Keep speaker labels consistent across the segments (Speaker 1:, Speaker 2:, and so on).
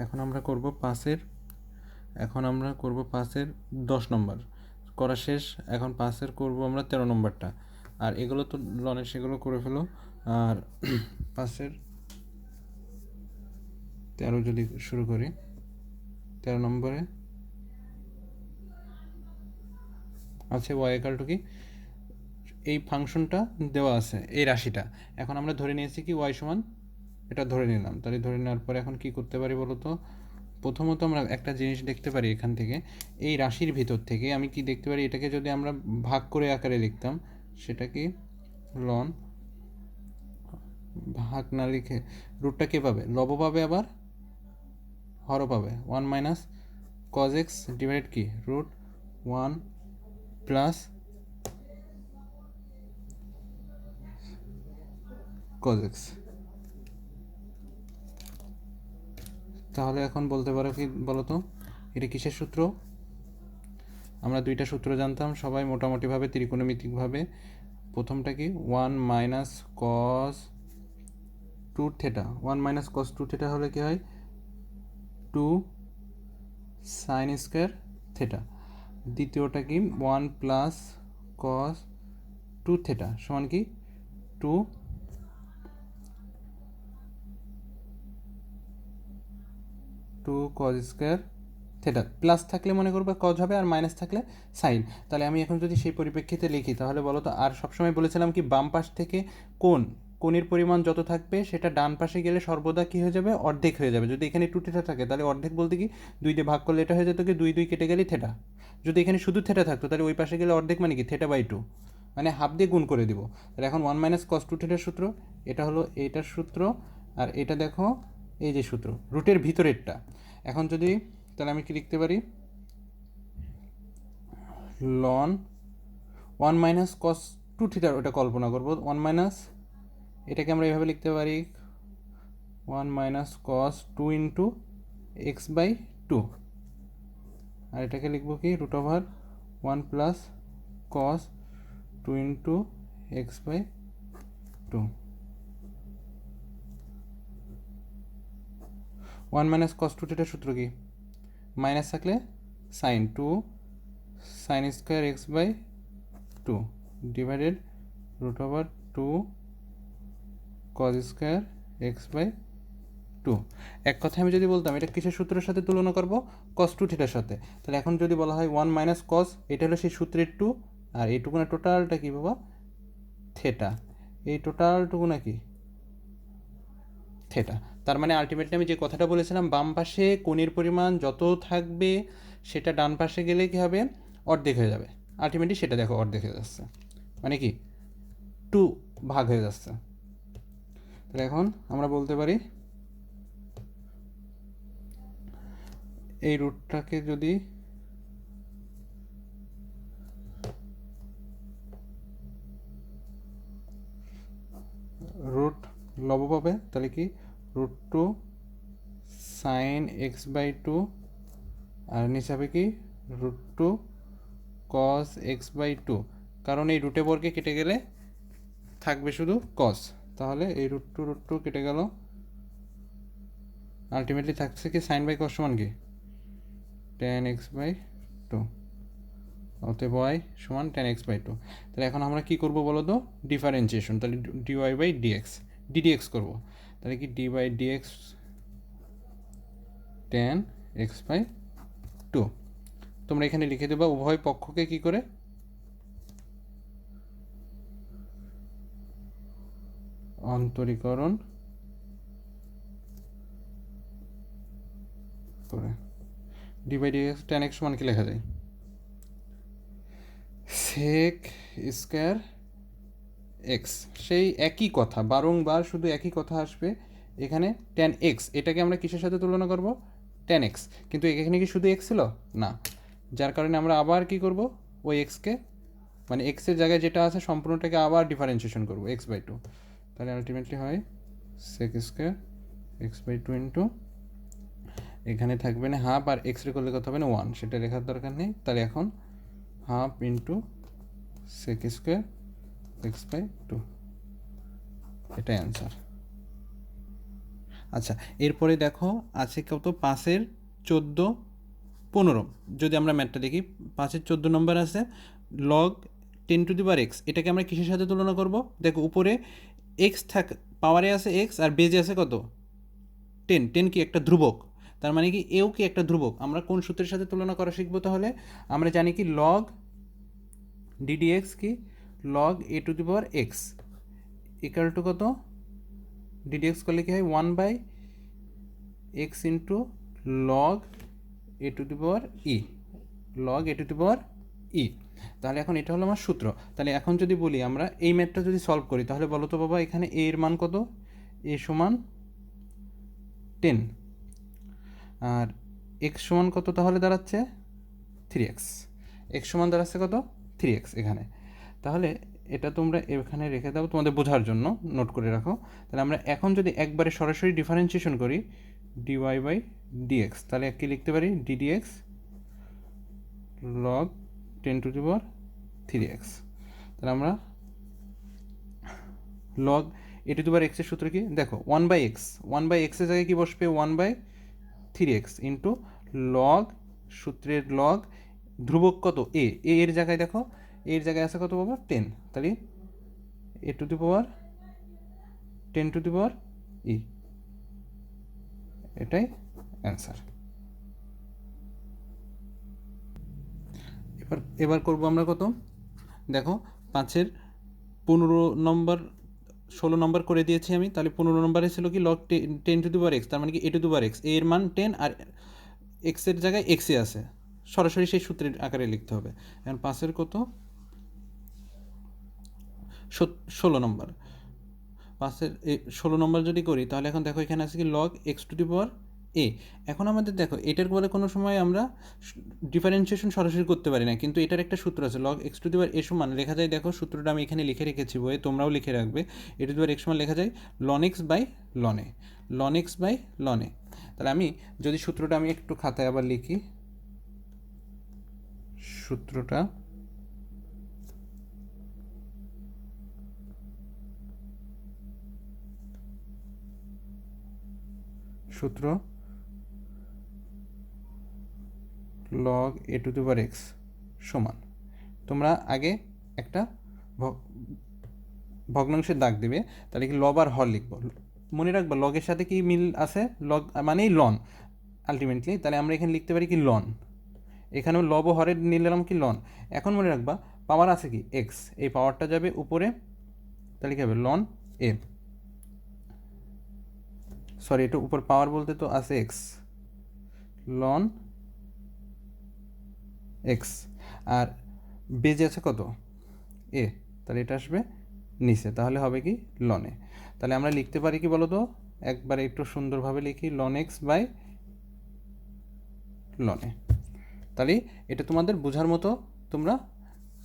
Speaker 1: এখন আমরা করব 5-এর 10 নম্বর করা শেষ। এখন 5-এর করব আমরা 13 নম্বরটা। আর এগুলো তো লনের সেগুলো করে ফেলো। আর 5-এর 13 যদি শুরু করি, 13 নম্বরে আছে y = কি, এই ফাংশনটা দেওয়া আছে, এই রাশিটা। এখন আমরা ধরে নিয়েছি কি y সমান, এটা ধরে নিলাম। তাহলে ধরে নেওয়ার পরে এখন কি করতে পারি বলো তো? প্রথমত আমরা একটা জিনিস দেখতে পারি এখান থেকে, এই রাশির ভিতর থেকে আমি কি দেখতে পারি, এটাকে যদি আমরা ভাগ করে আকারে লিখতাম, সেটা কি লন, ভাগ না লিখে রুটটা কে পাবে, লব পাবে, আবার হর পাবে। 1 মাইনাস কজ এক্স ডিভাইড কি রুট 1 প্লাস কজ এক্স। তাহলে এখন বলতে পারো কি বলো তো, এটা কিসের সূত্র? আমরা দুইটা সূত্র জানতাম সবাই মোটামুটিভাবে ত্রিকোণমিতিকভাবে। প্রথমটা কি 1 minus cos 2 theta, 1 minus cos 2 theta হলে কি হয় 2 সাইন স্কোয়ার থেটা। দ্বিতীয়টা কি 1 প্লাস কস 2 থেটা সমান কি 2 কজ স্কোয়ার থেটা। প্লাস থাকলে মনে করবে কজ হবে, আর মাইনাস থাকলে সাইন। তাহলে আমি এখন যদি সেই পরিপ্রেক্ষিতে লিখি তাহলে বলো তো, আর সবসময় বলেছিলাম কি বাম পাশ থেকে কোণের পরিমাণ যত থাকবে সেটা ডান পাশে গেলে সর্বদা কী হয়ে যাবে, অর্ধেক হয়ে যাবে। যদি এখানে 2 থেটা থাকে তাহলে অর্ধেক বলতে কি 2 দিয়ে ভাগ করলে এটা হয়ে যেত কি 2 2 কেটে গেলে থেটা। যদি এখানে শুধু থেটা থাকতো তাহলে ওই পাশে গেলে অর্ধেক মানে কি θ/2, মানে হাফ দিয়ে গুণ করে দিব। তাহলে এখন 1 মাইনাস কস 2 থেটার সূত্র, এটা হলো এইটার সূত্র। আর এটা দেখো এই যে সূত্র রুটের ভিতরেরটা। এখন যদি তাহলে আমি কি লিখতে পারি, লন 1 মাইনাস কস 2 থিটার, ওটা কল্পনা করব 1 মাইনাস, এটাকে আমরা এইভাবে লিখতে পারি 1 minus cos 2 into x by 2। আর এটাকে লিখবো কি root over 1 plus cos 2 into x by 2। 1 minus cos 2 থিটার সূত্র কি, মাইনাস থাকলে sine 2 sine square x by 2 divided root over 2 cos square x by 2। এক কথায় আমি যদি বলতাম এটা কিসের সূত্রের সাথে তুলনা করব, কস 2 থিটার সাথে। তাহলে এখন যদি বলা হয় 1 মাইনাস কস, এটা হলো সেই সূত্রের 2, আর এইটুকু না টোটালটা কি বাবা থেটা, এই টোটালটুকু নাকি থেটা। তার মানে আলটিমেটলি আমি যে কথাটা বলেছিলাম বাম পাশে কোণের পরিমাণ যত থাকবে সেটা ডান পাশে গেলে কী হবে, অর্ধেক হয়ে যাবে। আলটিমেটলি সেটা দেখো অর্ধেক হয়ে যাচ্ছে, মানে কি 2 ভাগ হয়ে যাচ্ছে। তাহলে এখন আমরা বলতে পারি এই রুটটাকে যদি রুট লব পাবে তাহলে কি রুট 2 সাইন এক্স বাই 2, আর নিচে হবে কি রুট 2 কস এক্স বাই 2। কারণ এই রুটে বর্গে কেটে গেলে থাকবে শুধু কস, তাহলে এই রুট 2 কেটে গেল। আলটিমেটলি থাকছে কি সাইন বাই কস সমান কি tan x বাই 2, অতএব y সমান tan x বাই 2। তাহলে এখন আমরা কি করব বলো তো, ডিফারেন্সিয়েশন। তাহলে dy বাই ডিএক্স ddx করব। তাহলে কি d by dx tan x by 2। তোমরা এখানে লিখে দেবা উভয় পক্ষকে কি করে অন্তরীকরণ করে। d by dx tan x সমান কি লেখা যায়, sec স্কয়ার এক্স। সেই একই কথা বারংবার শুধু একই কথা আসবে এখানে। tan x এটাকে আমরা কিসের সাথে তুলনা করব, tan x, কিন্তু এখানে কি শুধু x ছিল না, যার কারণে আমরা আবার কি করব ওই এক্সকে, মানে এক্সের জায়গায় যেটা আছে সম্পূর্ণটাকে আবার ডিফারেন্সিয়েশন করব এক্স বাই 2। তাহলে আলটিমেটলি হয় sec square x by 2 into, এখানে থাকবে না হাফ, আর এক্স রে করলে কত হবে না 1, সেটা লেখার দরকার নেই। তাহলে এখন half into sec square x by 2, এটাই অ্যান্সার। আচ্ছা, এরপরে দেখো আছে কত, 5-এর 14, 15। যদি আমরা ম্যাথটা দেখি, 5-এর 14 নম্বর আছে লগ 10^x। এটাকে আমরা কিসের সাথে তুলনা করব? দেখো উপরে এক্স পাওয়ারে আছে এক্স, আর বেজে আছে কত, 10। 10 কি একটা ধ্রুবক, তার মানে কি এও কি একটা ধ্রুবক। আমরা কোন সূত্রের সাথে তুলনা করা শিখবো তাহলে? আমরা জানি কি লগ ডিডিএক্স কি, লগ a^x ইকাল টু কত, ডিডিএক্স করলে কি হয় 1/x into log a^e, log a^e। তাহলে এখন এটা হলো আমার সূত্র। তাহলে এখন যদি বলি আমরা এই ম্যাথটা যদি সলভ করি, তাহলে বলো তো বাবা এখানে a এর মান কত, a সমান 10, আর x সমান কত তাহলে দাঁড়াচ্ছে 3x। x সমান দাঁড়াচ্ছে কত, 3x এখানে। তাহলে এটা তোমরা এখানে রেখে দাও তোমাদের বোঝার জন্য, নোট করে রাখো। তাহলে আমরা এখন যদি একবারে সরাসরি ডিফারেন্সিয়েশন করি dy/dx, তাহলে কি লিখতে পারি, ddx log 10^3x। তাহলে আমরা log a^x এর সূত্র কি দেখো, 1/x, 1/x এর জায়গায় কি বসবে, 1/3x ইন্টু লগ, সূত্রের লগ, ধ্রুবক কত a এর জায়গায় দেখো, এর জায়গায় আছে কত বাবা 10, তাহলে a^10^e, এটাই অ্যান্সার। এবার করবো আমরা কত, দেখো 5-এর 15 নম্বর, 16 নম্বর করে দিয়েছি আমি। তাহলে 15 নম্বরে ছিল কি লগ 10^x, তার মানে কি a^x, এর মান 10 আর x এর জায়গায় x এ আছে, সরাসরি সেই সূত্রের আকারে লিখতে হবে। এখন 5-এর কত 16 নম্বর, 5-এর 16 নম্বর যদি করি, তাহলে এখন দেখো এখানে আছে কি লগ x^a। এখন আমাদের দেখো এটার বলে কোনো সময় আমরা ডিফারেন্সিয়েশন সরাসরি করতে পারি না, কিন্তু এটার একটা সূত্র আছে, লগ x^a সমান লেখা যায়, দেখো সূত্রটা আমি এখানে লিখে রেখেছি বইয়ে, তোমরাও লিখে রাখবে। a^x সমান লেখা যায় ln x by ln a। তাহলে আমি যদি সূত্রটা আমি একটু খাতায় আবার লিখি, সূত্রটা সূত্র log a^x সমান, তোমরা আগে একটা ভগ্নাংশের দাগ দিবে, তাহলে কি লব আর হর লিখবো। মনে রাখবো লগের সাথে কি মিল আছে, লগ মানেই লন আলটিমেটলি। তাহলে আমরা এখানে লিখতে পারি কি লন, এখানেও লব ও হরের নিলাম কি লন। এখন মনে রাখবা পাওয়ার আছে কি এক্স, এই পাওয়ারটা যাবে উপরে, তাহলে কি হবে লন এ, সরি এটা উপর পাওয়ার বলতে তো আছে এক্স, লন এক্স, আর বেজে আছে কত এ, তাহলে এটা আসবে নিচে, তাহলে হবে কি লনে। তাহলে আমরা লিখতে পারি কি বলো তো, একবারে একটু সুন্দরভাবে লিখি ln x বাই লনে। তাহলে এটা তোমাদের বোঝার মতো তোমরা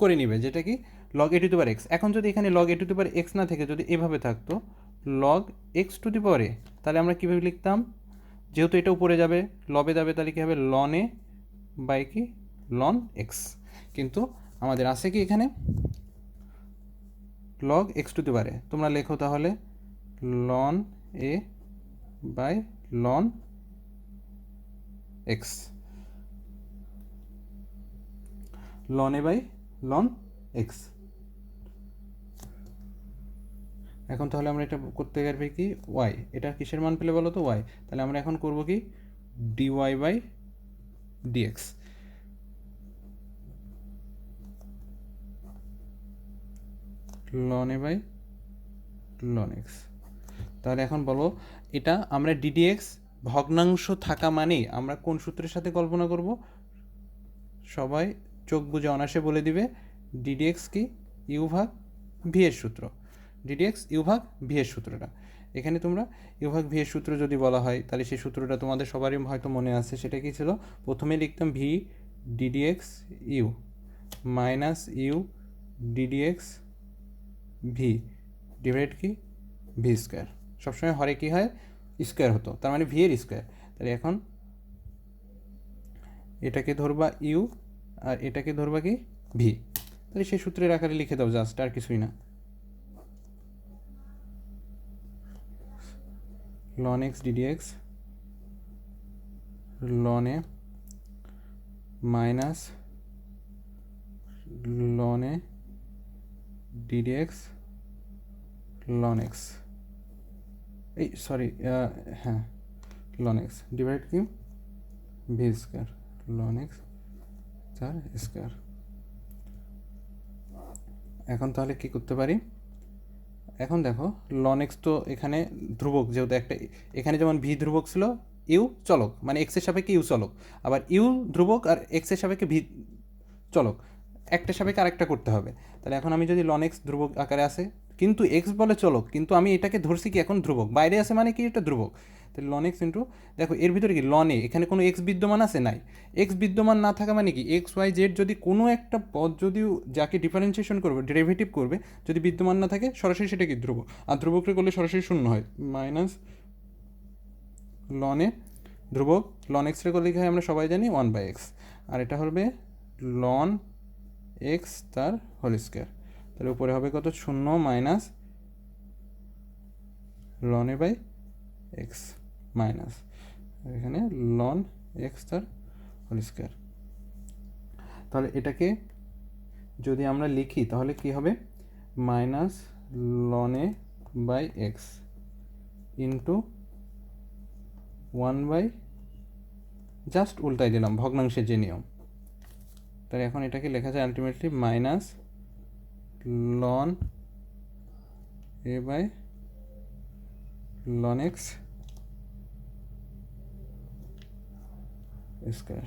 Speaker 1: করে নিবে, যেটা কি log a^x। এখন যদি এখানে log a^x না থেকে যদি এভাবে থাকতো log x^a, তাহলে আমরা কীভাবে লিখতাম, যেহেতু এটা উপরে যাবে লবে যাবে, তাহলে কী হবে ln a বাই কি ln x। কিন্তু আমাদের আছে কি এখানে log x^a, তোমরা লেখো তাহলে ln a by ln x, ln a by ln x। এখন তাহলে আমরা এটা করতে পারবি কি y, এটা কিসের মান পেলে বলো তো y। তাহলে আমরা এখন করব কি dy by dx, ln a by ln x। তাহলে এখন বলো এটা আমরা ddx ভগ্নাংশ থাকা মানেই আমরা কোন সূত্রের সাথে কল্পনা করব, সবাই চোখ বুজে অনায়াসে বলে দিবে ddx কি u ভাগ v এর সূত্র, ddx u ভাগ v এর সূত্রটা। এখানে তোমরা u ভাগ v এর সূত্র যদি বলা হয়, তাহলে সেই সূত্রটা তোমাদের সবারই হয়তো মনে আছে, সেটা কি ছিল, প্রথমে লিখতাম v ddx u minus u ddx v divide কি v স্কোয়ার, সবসময় হরে কি হয় স্কোয়ার হতো, তার মানে v এর স্কোয়ার। তাহলে এখন এটাকে ধরবা ইউ আর এটাকে ধরবা কি ভি, তাহলে সেই সূত্রের আকারে লিখে দাও জাস্ট, আর কিছুই না। Ln x d d x ln a minus ln a d d x ln x, এই সরি হ্যাঁ লন এক্স ডিভাইড কি ভি স্কোয়ার লন এক্স তার স্কোয়ার। এখন তাহলে কি করতে পারি, এখন দেখো লন এক্স তো এখানে ধ্রুবক, যেহেতু একটা এখানে যেমন ভি ধ্রুবক ছিল, ইউ চলক মানে এক্সের সাপেক্ষে ইউ চলক, আবার ইউ ধ্রুবক আর এক্সের সাপেক্ষে ভি চলক, একটা সাপেক্ষে আরেকটা করতে হবে। তাহলে এখন আমি যদি লন এক্স ধ্রুবক আকারে আসে, কিন্তু এক্স বলে চলক, কিন্তু আমি এটাকে ধরছি কি এখন ধ্রুবক, বাইরে আছে মানে কি এটা ধ্রুবক। তাহলে লন এক্স ইন্টু, দেখো এর ভিতরে কি লন এ, এখানে কোনো এক্স বিদ্যমান আছে নাই, এক্স বিদ্যমান না থাকা মানে কি এক্স ওয়াই জেড যদি কোনো একটা পদ যদিও যাকে ডিফারেন্সিয়েশন করবে ডেরিভেটিভ করবে যদি বিদ্যমান না থাকে সরাসরি সেটা কি ধ্রুবক, আর ধ্রুবকরে করলে সরাসরি শূন্য হয়, মাইনাস লন এ ধ্রুবক লন এক্সরে করলে কি হয় আমরা সবাই জানি 1/x, আর এটা হবে লন এক্স তার হোল স্কোয়ার। তাহলে উপরে হবে কত শূন্য minus ln a by x minus এখানে লন এক্স তার হোল স্কোয়ার। তাহলে এটাকে যদি আমরা লিখি তাহলে কি হবে minus ln a by x into 1/, just উল্টাই দিলাম ভগ্নাংশের যে নিয়ম। তাহলে এখন এটাকে লেখা যায় ultimately minus ln a by ln x square,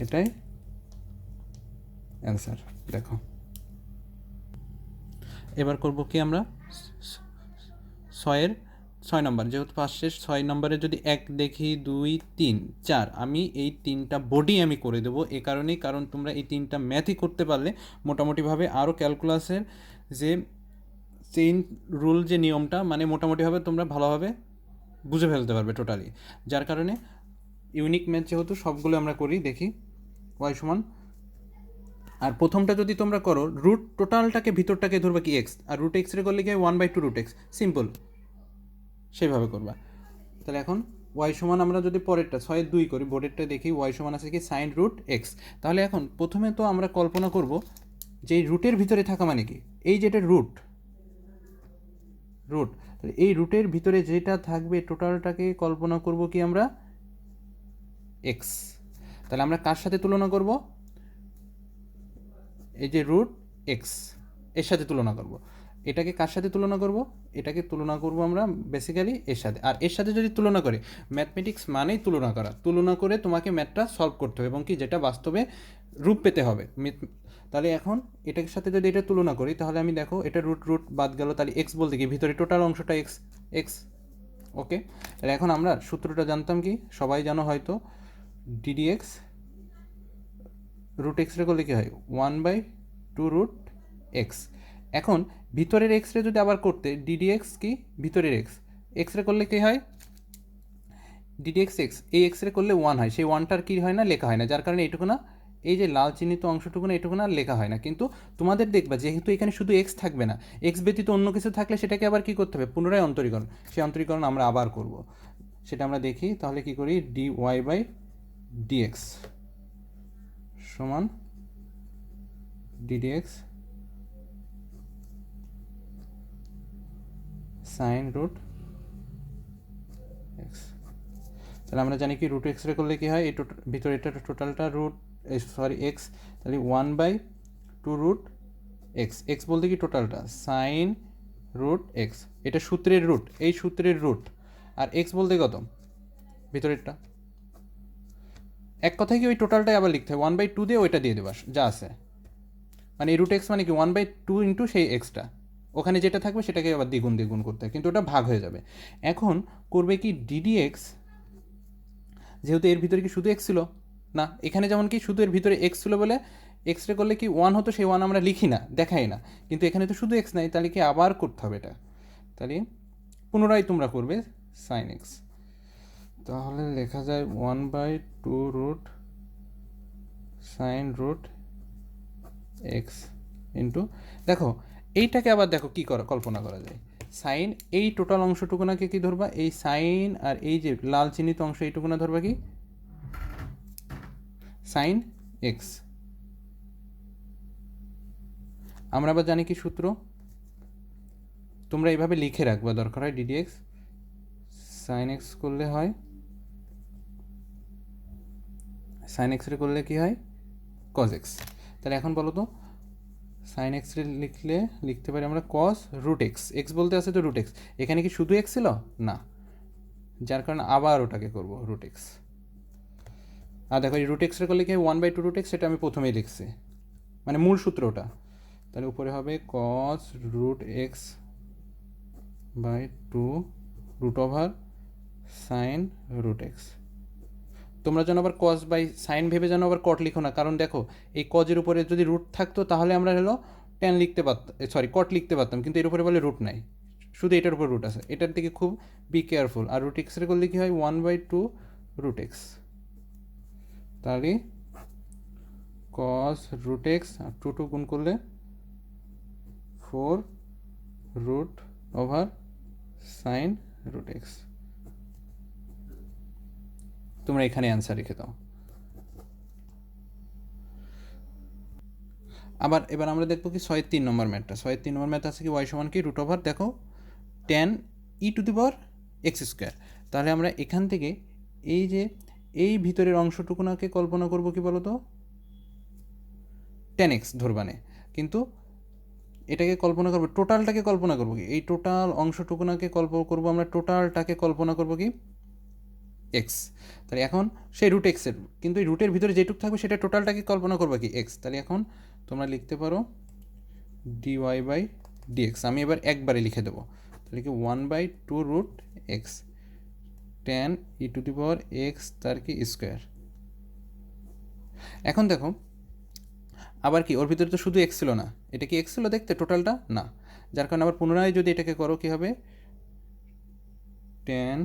Speaker 1: এটাই অ্যান্সার। দেখো এবার করব কি আমরা 6 নম্বর, যেহেতু ফার্স্টের 6 নম্বরে যদি 1 দেখি 2 3 4, আমি এই 3টা বডি আমি করে দেবো এ কারণেই, কারণ তোমরা এই 3টা ম্যাথই করতে পারলে মোটামুটিভাবে আরও ক্যালকুলাসের যে চেইন রুল যে নিয়মটা মানে মোটামুটিভাবে তোমরা ভালোভাবে বুঝে ফেলতে পারবে টোটালি। যার কারণে ইউনিক ম্যাথ যেহেতু সবগুলো আমরা করি, দেখি ওয়াই সমান, আর প্রথমটা যদি তোমরা করো রুট টোটালটাকে ভিতরটাকে ধরবে কি এক্স, আর রুট এক্সরে করলে কি 1/2 রুট এক্স, সিম্পল সেইভাবে করবা। তাহলে এখন ওয়াই সমান আমরা যদি পরেরটা 6/2 করি, বোর্ডেরটা দেখি ওয়াই সমান আছে কি সাইন রুট এক্স। তাহলে এখন প্রথমে তো আমরা কল্পনা করব যে এই রুটের ভিতরে থাকা মানে কি, এই যেটা রুট রুট, তাহলে এই রুটের ভিতরে যেটা থাকবে টোটালটাকে কল্পনা করব কি আমরা এক্স। তাহলে আমরা কার সাথে তুলনা করব, এই যে রুট এক্স এর সাথে তুলনা করব। এটাকে কার সাথে তুলনা করব, এটাকে তুলনা করব আমরা বেসিক্যালি এর সাথে। আর এর সাথে যদি তুলনা করে, ম্যাথমেটিক্স মানেই তুলনা করা, তুলনা করে তোমাকে ম্যাথটা সলভ করতে হবে এবং কি যেটা বাস্তবে রূপ পেতে হবে। তাহলে এখন এটার সাথে যদি এটা তুলনা করি তাহলে আমি দেখো এটা রুট রুট বাদ গেল, তাহলে এক্স বলতে কি ভিতরে টোটাল অংশটা এক্স এক্স। ওকে, তাহলে এখন আমরা সূত্রটা জানতাম কি, সবাই জানো হয়তো, ডিডি এক্স রুট এক্সরে করলে কী হয় 1/2 রুট এক্স। এখন ভিতরের এক্সরে যদি আবার করতে ডিডি এক্স কি ভিতরের এক্স, এক্সরে করলে কী হয় ডিডি এক্স এক্স, এই এক্সরে করলে 1 হয়, সেই 1টার কী হয় না লেখা হয় না, যার কারণে এইটুকু না, এই যে লাল চিহ্নিত অংশটুকু না এটুকু না লেখা হয় না। কিন্তু তোমাদের দেখবা যেহেতু এখানে শুধু এক্স থাকবে না, এক্স ব্যতীত অন্য কিছু থাকলে সেটাকে আবার কী করতে হবে পুনরায় অন্তরীকরণ, সেই অন্তরীকরণ আমরা আবার করব, সেটা আমরা দেখি। তাহলে কী করি ডি ওয়াই বাই ডিএক্স সমান d d x sine root x. তাহলে আমরা জানি কি রুট এক্সরে করলে কী হয়, এই ভিতরে এটা টোটালটা রুট সরি এক্স, তাহলে 1/2 রুট এক্স, এক্স বলতে কি টোটালটা সাইন রুট এক্স, এটা সূত্রের রুট, এই সূত্রের রুট, আর এক্স বলতে কত ভিতরেরটা। এক কথায় কি ওই টোটালটাই আবার লিখতে হয় 1/2 দিয়ে ওইটা দিয়ে দেবা যা আছে, মানে এই রুট এক্স মানে কি 1/2 ইন্টু সেই এক্সটা, ওখানে যেটা থাকবে সেটাকে আবার দ্বিগুণ দ্বিগুণ করতে হয়, কিন্তু ওটা ভাগ হয়ে যাবে। এখন করবে কি ডিডি এক্স, যেহেতু এর ভিতরে কি শুধু এক্স ছিল না, এখানে যেমন কি শুধু এর ভিতরে এক্স ছিল বলে এক্সরে করলে কি 1 হতো, সেই 1 আমরা লিখি না দেখাই না, কিন্তু এখানে তো শুধু এক্স নাই, তাহলে কি আবার করতে হবে এটা, তাহলে পুনরায় তোমরা করবে সাইন এক্স। তাহলে লেখা যায় 1/2 root sine root x into, দেখো এইটাকে আবার দেখো কী কল্পনা করা যায়, সাইন এই টোটাল অংশটুকুনাকে কি ধরবা, এই সাইন আর এই যে লাল চিহ্নিত অংশ এইটুকুনা ধরবা কি সাইন এক্স। আমরা আবার জানি কি সূত্র, তোমরা এইভাবে লিখে রাখবা দরকার হয়, ডিডি এক্স সাইন এক্স করলে হয়, সাইন এক্স রে করলে কি হয় কজ এক্স। তাহলে এখন বলো তো সাইন এক্স রে লিখতে পারি আমরা কস রুট এক্স, এক্স বলতে আছে তো রুট এক্স, এখানে কি শুধু এক্স ছিল না, যার কারণে আবার ওটাকে করবো রুট এক্স। আর দেখো এই রুট এক্স রে করলে কি 1/2 রুট এক্স, সেটা আমি প্রথমেই লিখছি, মানে মূল সূত্র ওটা। তাহলে উপরে হবে cos root x by 2 root over sine root x. তোমরা যেন আবার কজ বাই সাইন ভেবে যেন আবার কট লিখো না, কারণ দেখো এই কজের উপরে যদি রুট থাকতো তাহলে আমরা হলো ট্যান লিখতে পারতাম, সরি কট লিখতে পারতাম, কিন্তু এর উপরে বলে রুট নাই, শুধু এটার উপর রুট আছে, এটার দিকে খুব বি কেয়ারফুল। আর রুট এক্সের করলে কী হয় 1/2 রুট এক্স, তাহলে কস রুট এক্স আর 2 গুণ করলে 4 root over sine root x. তোমরা এখানে অ্যান্সার রেখে দাও। আবার এবার আমরা দেখবো কি 6-3 নম্বর ম্যাথটা। 6-3 নম্বর ম্যাথ আছে কি ওয়াই সমান কি রুট ওভার দেখো tan e two the power x square. তাহলে আমরা এখান থেকে এই যে এই ভিতরের অংশটুকুনাকে কল্পনা করব কি বলো তো tan x ধরবানে, কিন্তু এটাকে কল্পনা করবো টোটালটাকে কল্পনা করবো কি এই টোটাল অংশটুকুনাকে করবো আমরা টোটালটাকে কল্পনা করবো কি এক্স। তাহলে এখন সেই রুট এক্সের, কিন্তু এই রুটের ভিতরে যেটুকু থাকবে সেটা টোটালটাকে কল্পনা করবো কি এক্স। তাহলে এখন তোমরা লিখতে পারো ডিওয়াই বাই ডিএক্স, আমি এবার একবারে লিখে দেবো, তাহলে কি 1/2 root x tan e to the power x তার কি স্কোয়ার। এখন দেখো আবার কি ওর ভিতরে তো শুধু এক্স ছিল না, এটা কি এক্স ছিল দেখতে টোটালটা না, যার কারণে আবার পুনরায় যদি এটাকে করো কি হবে tan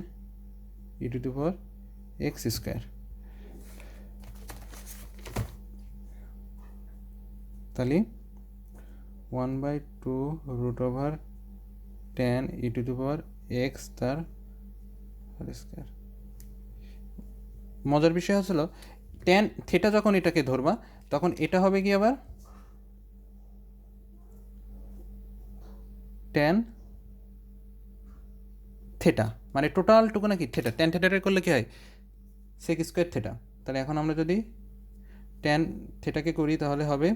Speaker 1: e to the power x square. তাহলে 1/2 root over tan e to the power x তার স্কোয়ার। মজার বিষয় হচ্ছিল ট্যান থেটা যখন এটাকে ধরবা তখন এটা হবে কি আবার ট্যান থেটা, মানে টোটালটুকু নাকি থেটা, ট্যান থেটাটা করলে কি হয় সেক স্কোয়ার থেটা। তাহলে এখন আমরা যদি ট্যান থেটাকে করি তাহলে হবে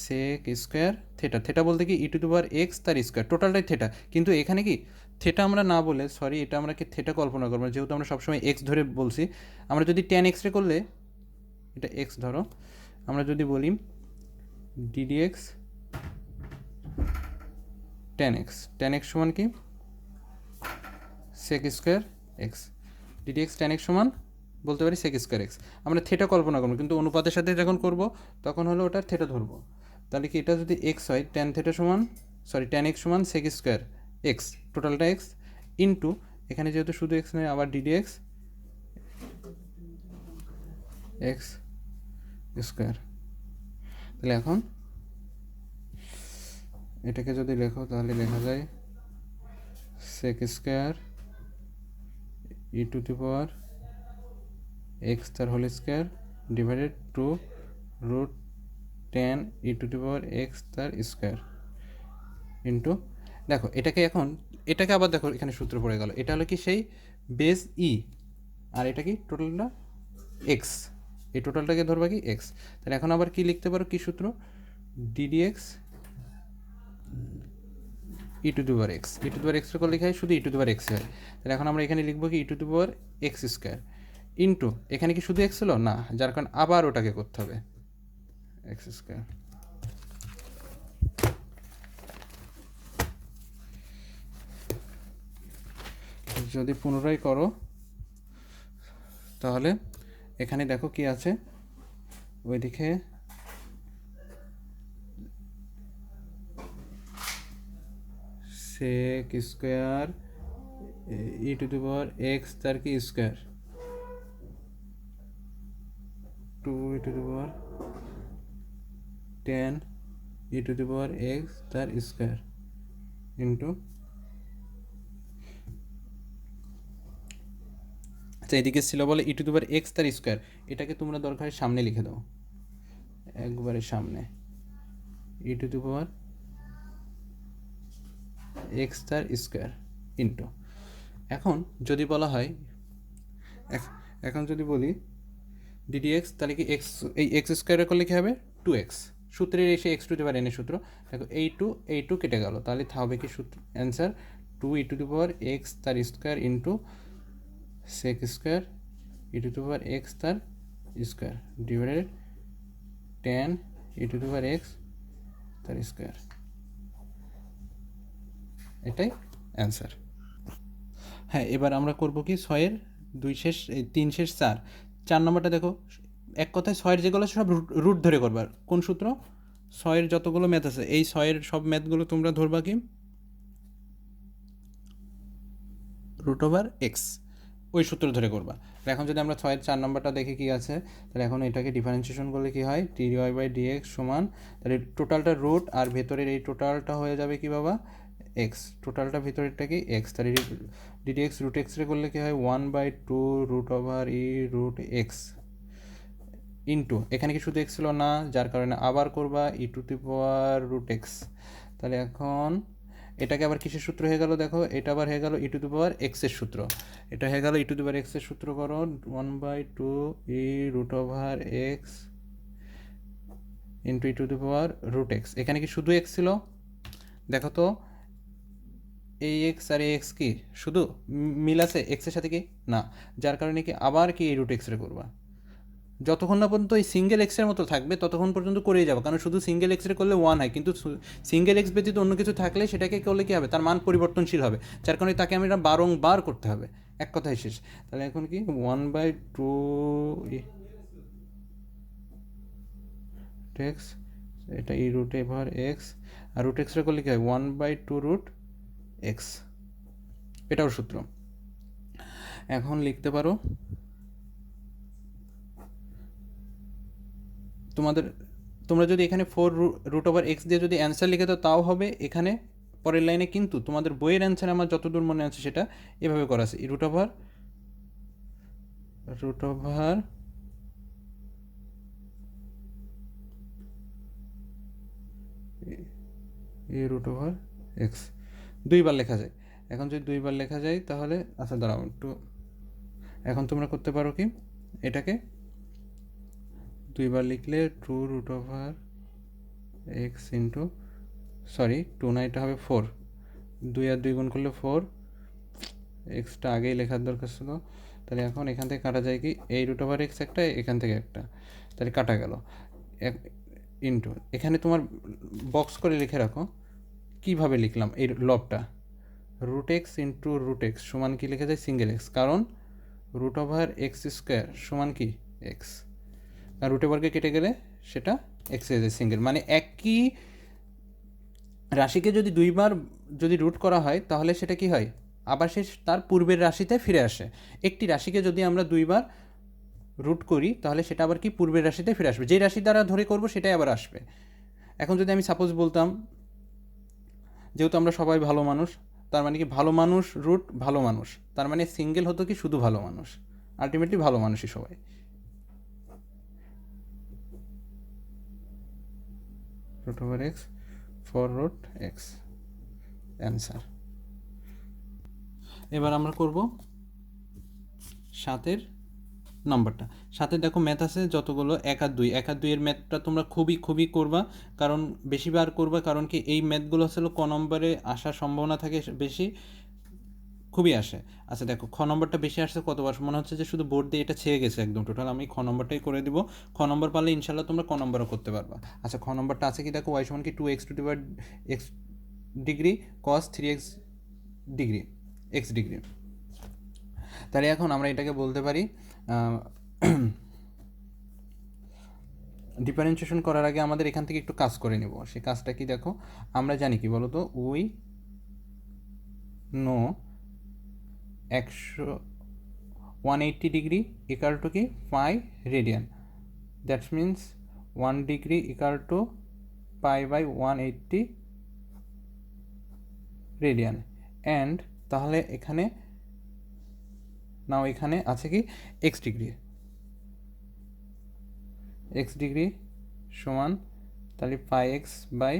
Speaker 1: সেক স্কোয়ার থেটা, থেটা বলতে কি e to the power x তার স্কোয়ার, টোটালটাই থেটা, কিন্তু এখানে কি থেটা আমরা না বলে সরি এটা আমরা কি থেটা কল্পনা করবো, যেহেতু আমরা সবসময় এক্স ধরে বলছি। আমরা যদি ট্যান এক্সরে করলে এটা এক্স ধরো, আমরা যদি বলি d d x tan x, tan x সমান কি sec square x, d d x tan x সমান বলতে পারি সেক স্কোয়ার এক্স। আমরা থেটা কল্পনা করবো, কিন্তু অনুপাতের সাথে যখন করব তখন হলো ওটা থেটা ধরবো। তাহলে কি এটা যদি এক্স হয় ট্যান থেটা সমান সরি ট্যান এক্স সমান সেক স্কোয়ার এক্স, টোটালটা এক্স ইন্টু এখানে যেহেতু শুধু এক্স নয় আবার ডিডি এক্স এক্স স্কোয়ার। তাহলে এখন এটাকে যদি লেখো তাহলে লেখা যায় sec square e to the power x তার whole square divided 2 root tan e to the power x তার স্কোয়ার ইন্টু দেখো এটাকে এখন এটাকে আবার দেখো এখানে সূত্র পড়ে গেল, এটা হলো কি সেই বেস ই আর এটা কি টোটালটা এক্স, এই টোটালটাকে ধরবা কি এক্স। তাহলে এখন আবার কি লিখতে পারো কি সূত্র DD x E to the power x, E to the power x করে লেখা হয় শুধু ই টু দি পাওয়ার এক্স হয়। তাহলে এখন আমরা এখানে লিখবো কি e to the power x square into এখানে কি শুধু এক্স হলো না, যার কারণে আবার ওটাকে করতে হবে এক্স স্কোয়ার। যদি পুনরায় করো তাহলে এখানে দেখো কি আছে ওইদিকে sec square e to the power x তার কি square 2 e to the power 10 e to the power x তার স্কোয়ার ইন্টু আচ্ছা, এদিকে ছিল বলে e to the power x তার স্কোয়ার, এটাকে তোমরা দরকার সামনে লিখে দাও, একবারে সামনে, e to the power x তার স্কোয়ার ইন্টু, এখন যদি বলা হয়, এখন যদি বলি ডিডি এক্স, তাহলে কি এক্স, এই এক্স স্কোয়ারে করলে কী হবে, 2x, সূত্রের এসে এক্স টু দি পাওয়ার এনের সূত্র, দেখো এই টু কেটে গেল, তাহলে হবে কি সূত্র, answer 2 e to the power x তার square into sec square e to the power x তার square divided 10 e to the power x তার স্কোয়ার, এটাই অ্যান্সার। হ্যাঁ, এবার আমরা করব কি, 6-এর 2 শেষ 3 শেষ 4, 4 নম্বরটা দেখো, এক কথায় 6-এর যেগুলো সব রুট ধরে করবার, কোন সূত্র, 6-এর যতগুলো ম্যাথ আছে এই 6-এর সব ম্যাথগুলো তোমরা ধরবা কি রুট ওভার এক্স, ওই সূত্র ধরে করবা। এখন যদি আমরা 6-এর 4 নম্বরটা দেখি কি আছে, তাহলে এখন এটাকে ডিফারেন্সিয়েশন করলে কি হয়, dy বাই ডিএক্স সমান, তাহলে টোটালটা রুট আর ভেতরের এই টোটালটা হয়ে যাবে কি বাবা, এক্স, টোটালটা ভিতরেরটা কি এক্স, তাহলে ডিডি এক্স রুট এক্স রে করলে কি হয় 1/2 রুট ওভার ই রুট এক্স ইন্টু, এখানে কি শুধু এক্স ছিল না, যার কারণে আবার করবা e to the power root x, তাহলে এখন এটাকে আবার কিসের সূত্র হয়ে গেল, দেখো এটা আবার হয়ে গেল ই টু দি পাওয়ার এক্সের সূত্র, এটা হয়ে গেল ই টু দি পাওয়ার এক্সের সূত্র, করো 1/2 e root over x into e to the power root x, এখানে কি শুধু এক্স ছিল, দেখো তো এই এক্স আর এই এক্স কি শুধু মিল আছে এক্সের সাথে কি না, যার কারণে কি আবার কি এই রুট এক্স রে করবা, যতক্ষণ না পর্যন্ত এই সিঙ্গেল এক্সের মতো থাকবে ততক্ষণ পর্যন্ত করেই যাবো, কারণ শুধু সিঙ্গেল এক্স রে করলে 1 হয়, কিন্তু সিঙ্গেল এক্স ব্যতীত অন্য কিছু থাকলে সেটাকে করলে কী হবে, তার মান পরিবর্তনশীল হবে, যার কারণে তাকে আমরা বারংবার করতে হবে, এক কথায় শেষ। তাহলে এখন কি 1/2 এক্স, এটা ই রুট এভার এক্স, আর রুট এক্স রে করলে কী হয় 1/2 রুট এক্স, এটাও সূত্র। এখন লিখতে পারো তোমরা যদি এখানে 4 রুট ওভার এক্স দিয়ে যদি অ্যান্সার লিখে দাও তাও হবে এখানে পরের লাইনে, কিন্তু তোমাদের বইয়ের অ্যান্সার আমার যতদূর মনে আছে সেটা এভাবে করা আছে, root over root over x দুইবার লেখা যায়। এখন যদি দুইবার লেখা যায় তাহলে আচ্ছা দাঁড়াও একটু, এখন তোমরা করতে পারো কি, এটাকে দুইবার লিখলে 2 root over x into, sorry 2 না, এটা হবে 4, 2 আর 2 গুণ করলে 4, এক্সটা আগেই লেখার দরকার ছিল, তাহলে এখন এখান থেকে কাটা যায় কি, এই রুট ওভার এক্স একটা, এখান থেকে একটা, তাহলে কাটা গেল, ইন্টু এখানে তোমার বক্স করে লিখে রাখো কীভাবে লিখলাম এই লবটা, root x into root x সমান কি লিখে যায় সিঙ্গেল এক্স, কারণ রুট ওভার এক্স স্কোয়ার সমান কি এক্স, আর রুট ওভারকে কেটে গেলে সেটা এক্স হয়ে যায় সিঙ্গেল, মানে একই রাশিকে যদি দুইবার যদি রুট করা হয় তাহলে সেটা কি হয়, আবার সে তার পূর্বের রাশিতে ফিরে আসে, একটি রাশিকে যদি আমরা দুইবার রুট করি তাহলে সেটা আবার কি পূর্বের রাশিতে ফিরে আসবে, যেই রাশি দ্বারা ধরে করব সেটাই আবার আসবে। এখন যদি আমি সাপোজ বলতাম, যেহেতু আমরা সবাই ভালো মানুষ, তার মানে কি ভালো মানুষ রুট ভালো মানুষ, তার মানে সিঙ্গেল হতো কি শুধু ভালো মানুষ, আলটিমেটলি ভালো মানুষই সবাই, root over x for root x answer. এবার আমরা করব 7-এর নাম্বারটা, 7-এ দেখো ম্যাথ আছে যতগুলো 1 আর 2, 1 আর 2 এর ম্যাথটা তোমরা খুবই করবা, কারণ বেশিবার করবা, কারণ কি এই ম্যাথগুলো আসলে ক নম্বরে আসার সম্ভাবনা থাকে বেশি, খুবই আসে। আচ্ছা দেখো খ নম্বরটা বেশি আসছে কতবার, মনে হচ্ছে যে শুধু বোর্ড দিয়ে এটা ছেয়ে গেছে একদম টোটাল, আমি খ নম্বরটাই করে দিব, খ নম্বর পারলে ইনশাল্লাহ তোমরা ক নম্বরও করতে পারবা। আচ্ছা খ নম্বরটা আছে কি দেখো, ওয়াই সমান কি 2x two the power x degree cos 3x degree x degree, তাহলে এখন আমরা এটাকে বলতে পারি, ডিফারেন্সিয়েশন করার আগে আমাদের এখান থেকে একটু কাজ করে নেব, সেই কাজটা কি দেখো, আমরা জানি কি বলো তো, we know 180 degree equal to কি 5 radian, that's means 1 degree equal to pi by 180 radian, and তাহলে এখানে নাও এখানে আছে কি এক্স ডিগ্রি, এক্স ডিগ্রি সমান তাহলে পাই এক্স বাই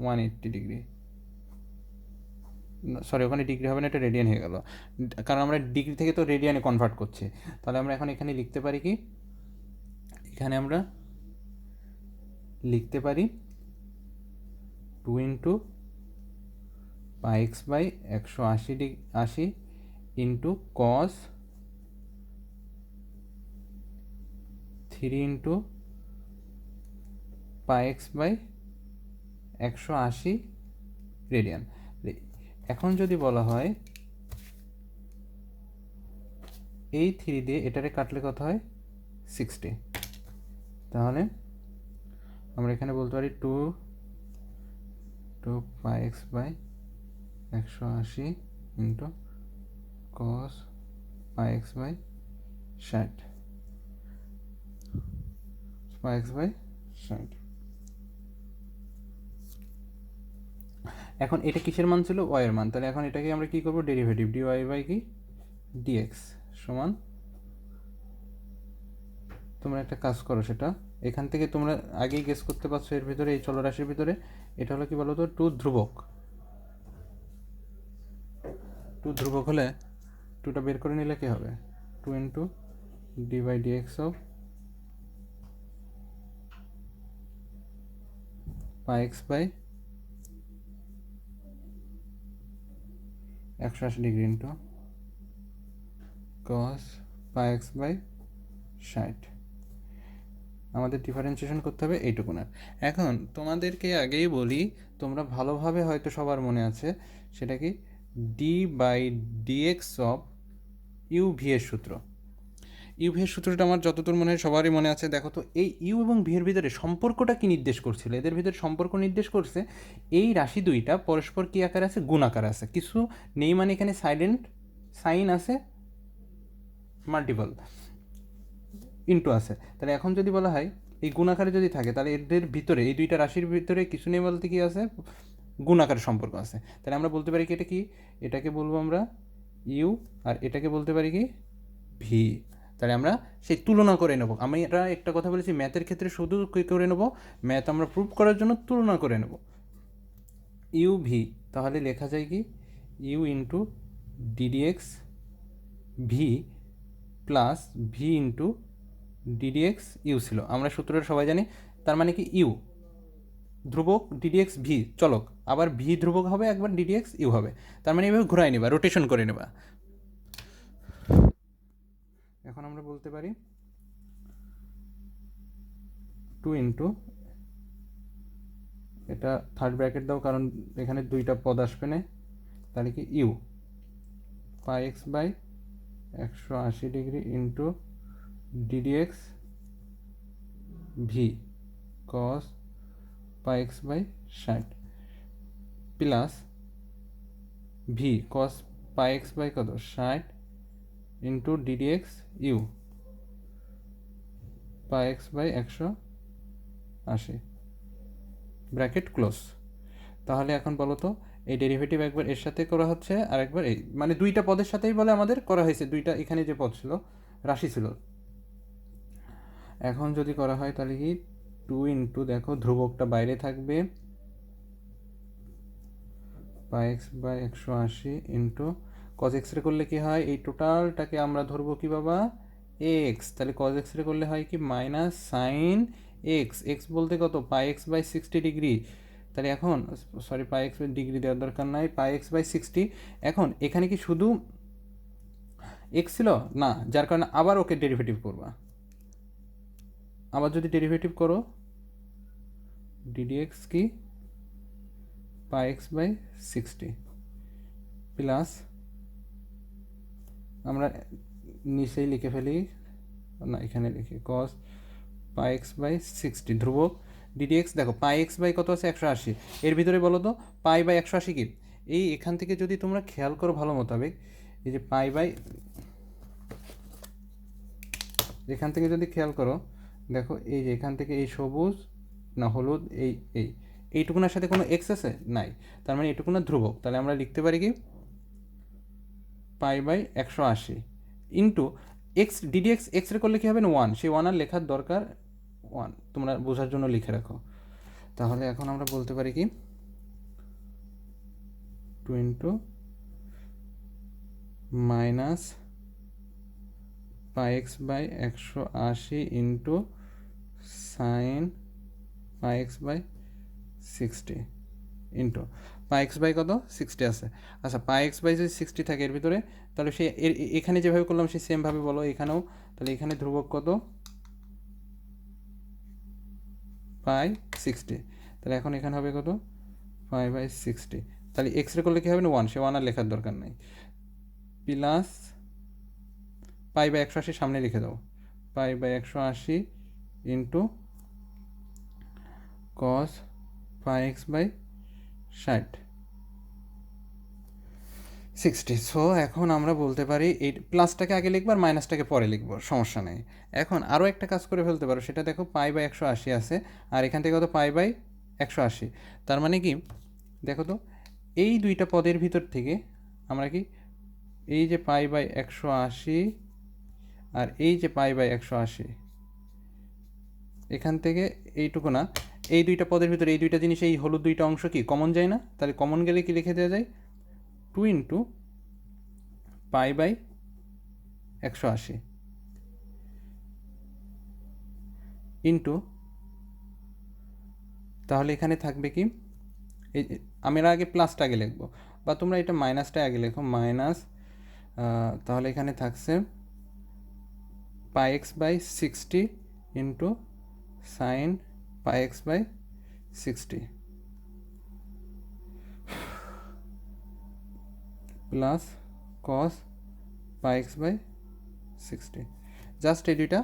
Speaker 1: 180 ডিগ্রি, সরি ওখানে ডিগ্রি হবে না, এটা রেডিয়ান হয়ে গেল, কারণ আমরা ডিগ্রি থেকে তো রেডিয়ানে কনভার্ট করছি। তাহলে আমরা এখন এখানে লিখতে পারি কি, এখানে আমরা লিখতে পারি 2 into pi x by 180 into cos 3 into pi x by 180 radian. এখন যদি বলা হয় এই 3 দিয়ে এটারে কাটলে কত হয় 60, তাহলে আমরা এখানে বলতে পারি 2 pi x by 180 into cos pi x by 60, pi x by 60। এখন এটা কিসের মান ছিল, ওয়াই এর মান, তাহলে এখন এটাকে আমরা কি করবো, ডেরিভেটিভ ডিওয়াই বাই কি ডিএক্স সমান, তোমরা একটা কাজ করো, সেটা এখান থেকে তোমরা আগেই গেস করতে পারছো, এর ভিতরে এই চলরাশির ভিতরে এটা হলো কি বলো তো 2 ধ্রুবক, 2 ধ্রুবক হলে 2টা বের করে নিলে কি হবে, 2 into d by d x of pi x by 180 degree into cos pi x by 60। আমাদের ডিফারেন্সিয়েশন করতে হবে এইটুকুনার। এখন তোমাদেরকে আগেই বলি, তোমরা ভালোভাবে হয়তো সবার মনে আছে, সেটা কি d by d x of u v এর সূত্র। ইউভি এর সূত্রটা আমার যতদূর মনে হয় সবারই মনে আছে। দেখো তো এই ইউ এবং ভি এর ভিতরে সম্পর্কটা কি নির্দেশ করছিল, এদের ভিতরে সম্পর্ক নির্দেশ করছে এই রাশি দুইটা পরস্পর কি আকারে আছে, গুণ আকারে আছে, কিছু নেই মানে এখানে সাইলেন্ট সাইন আছে, মাল্টিপল ইন্টু আছে। তাহলে এখন যদি বলা হয় এই গুণ আকারে যদি থাকে, তাহলে এদের ভিতরে এই দুইটা রাশির ভিতরে কিছু নেই বলতে কি আছে, গুণ আকারের সম্পর্ক আছে। তাহলে আমরা বলতে পারি কি এটা কি, এটাকে বলবো আমরা ইউ আর এটাকে বলতে পারি কি ভি। তাহলে আমরা সেই তুলনা করে নেব। আমি এটা একটা কথা বলেছি, ম্যাথের ক্ষেত্রে শুধু কী করে নেব, ম্যাথ আমরা প্রুভ করার জন্য তুলনা করে নেব। ইউ ভি, তাহলে লেখা যায় কি u into d d x v plus v into d d x u ছিল, আমরা সূত্রটা সবাই জানি। তার মানে কি ইউ ধ্রুবক ডিডিএক্স ভি চলক, আবার ভি ধ্রুবক হবে, একবার ডিডিএক্স ইউ হবে, তার মানে এভাবে ঘুরাই নেবা, রোটেশন করে নেবা। এখন আমরা বলতে পারি 2 ইন্টু, এটা থার্ড ব্র্যাকেট দাও কারণ এখানে দুইটা পদ আসবে না, তাহলে কি u pi x by 180 degree into d d x v cos pi x by 60 plus v cos pi x by কত 60 into d d x u pi x by 180 bracket close. তাহলে এখন বলো তো এই ডেরিভেটিভ একবার এর সাথে করা হচ্ছে আর একবার এই, মানে দুইটা পদের সাথেই বলে আমাদের করা হয়েছে, দুইটা এখানে যে পদ ছিল রাশি ছিল। এখন যদি করা হয় তাহলে কি 2 ইন্টু, দেখো ধ্রুবকটা বাইরে থাকবে, pi x by 180 into cos x রে করলে কি হয়, এই টোটালটাকে আমরা ধরবো কি বাবা এক্স, তাহলে কজ এক্স রে করলে হয় কি মাইনাস সাইন এক্স, এক্স বলতে কত পাই এক্স বাই 60 ডিগ্রি। তাহলে এখন sorry pi x by degree দেওয়ার দরকার নাই, পাই এক্স বাই 60। এখন এখানে কি শুধু এক্স ছিল না, যার কারণে আবার ওকে ডেরিভেটিভ করবা, আবার যদি ডেরিভেটিভ করো ডিডিএক্স কি পাই এক্স বাই 60 প্লাস, আমরা নিচেই লিখে ফেলি, না এখানে লিখি কস পাই এক্স বাই 60 ধ্রুবক ডিডিএক্স, দেখো পাই এক্স বাই কত আছে 180, এর ভিতরে বলো তো পাই বাই 180 কি, এই এখান থেকে যদি তোমরা খেয়াল করো ভালো মোতাবেক, এই যে পাই বাই, এখান থেকে যদি খেয়াল করো দেখো এই যে এখান থেকে এই সবুজ না হলুদ এইটুকুনার সাথে কোনো এক্স আছে নাই, তার মানে এইটুকুনা ধ্রুবক। তাহলে আমরা লিখতে পারি কি pi by 180, into x d d x x রে করলে কী হবে না 1, সেই 1 আর লেখার দরকার 1, তোমরা বোঝার জন্য লিখে রাখো। তাহলে এখন আমরা বলতে পারি কি 2 into minus pi x by 180 into sine pi x by 60 into pi x by কত 60 আছে। আচ্ছা পাই এক্স বাই যদি 60 থাকে এর ভিতরে, তাহলে সে এখানে যেভাবে করলাম সেই সেমভাবে বলো এখানেও। তাহলে এখানে ধ্রুবক কত পাই 60, তাহলে এখন এখানে হবে কত পাই বাই 60। তাহলে এক্স রে করলে কী হবে না 1, সে 1 আর লেখার দরকার নেই, প্লাস পাই বাই 180 সামনে লিখে দাও, pi by 180 into cos pi x by 60। So এখন আমরা বলতে পারি এই প্লাসটাকে আগে লিখবো আর মাইনাসটাকে পরে লিখবো, সমস্যা নেই। এখন আরও একটা কাজ করে ফেলতে পারো, সেটা দেখো পাই বাই 180 আছে আর এখান থেকে কত পাই বাই 180, তার মানে কি দেখো তো এই দুইটা পদের ভিতর থেকে আমরা কি এই যে পাই বাই 180 আর এই যে পাই বাই 180, এখান থেকে এইটুকু না, এই দুইটা পদের ভিতরে এই দুইটা জিনিস এই হলুদ দুইটা অংশ কি কমন যায় না, তাহলে কমন গেলে কি লিখে দেওয়া যায় 2 ইন্টু পাই বাই 180 ইন্টু, তাহলে এখানে থাকবে কি এই আমরা আগে প্লাসটা আগে লিখবো, বা তোমরা এটা মাইনাসটা আগে লেখো মাইনাস, তাহলে এখানে থাকছে pi x by 60 into sine pi x by 60 plus cos pi x by 60। Just এই দুইটা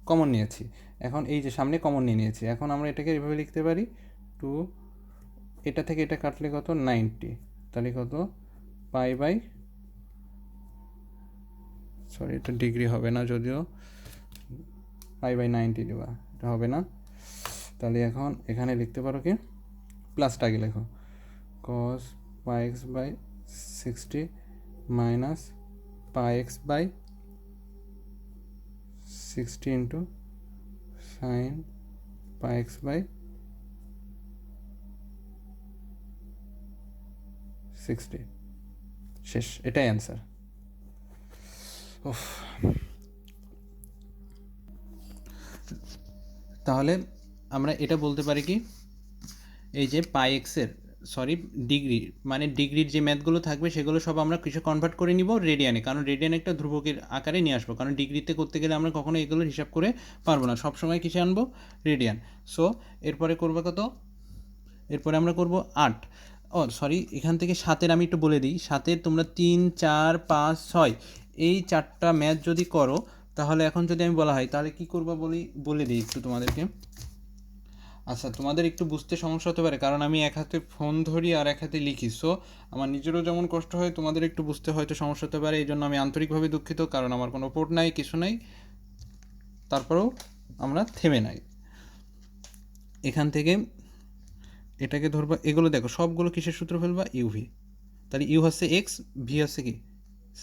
Speaker 1: কমন নিয়েছি, এখন এই যে সামনে কমন নিয়ে নিয়েছি, এখন আমরা এটাকে এভাবে লিখতে পারি 2, এটা থেকে এটা কাটলে কত 90, তাহলে কত পাই বাই, সরি এটা ডিগ্রি হবে না যদিও, পাই বাই 90 দেওয়া এটা হবে না। তাহলে এখন এখানে লিখতে পারো কি প্লাসটা আগে লেখো cos pi x by 60 minus pi x by 60 into sine pi x by 60, শেষ, এটাই অ্যান্সার। তাহলে আমরা এটা বলতে পারি কি এই যে পাই এক্সের সরি ডিগ্রি মানে ডিগ্রির যে ম্যাথগুলো থাকবে সেগুলো সব আমরা কিছু কনভার্ট করে নিব রেডিয়ানে, কারণ রেডিয়ান একটা ধ্রুবকের আকারে নিয়ে আসবো, কারণ ডিগ্রিতে করতে গেলে আমরা কখনো এগুলোর হিসাব করে পারবো না, সবসময় কিসে আনবো রেডিয়ান। সো এরপরে করবো কত, এরপরে আমরা করব 8, সরি এখান থেকে 7-এর আমি একটু বলে দিই, 7-এর তোমরা 3, 4, 5, 6 এই 4টা ম্যাথ যদি করো, তাহলে এখন যদি আমি বলা হয় তাহলে কি করবা বলে দিই একটু তোমাদেরকে। আচ্ছা তোমাদের একটু বুঝতে সমস্যা হতে পারে, কারণ আমি এক হাতে ফোন ধরি আর এক হাতে লিখি, সো আমার নিজেরও যেমন কষ্ট হয় তোমাদের একটু বুঝতে হয়তো সমস্যা হতে পারে, এই জন্য আমি আন্তরিকভাবে দুঃখিত, কারণ আমার কোনো পোর্ট নাই কিছু নাই, তারপরেও আমরা থেমে নাই। এখান থেকে এটাকে ধরবা, এগুলো দেখো সবগুলো কিসের সূত্র ফেলবা ইউভি, তাহলে ইউ হচ্ছে এক্স, ভি হচ্ছে কি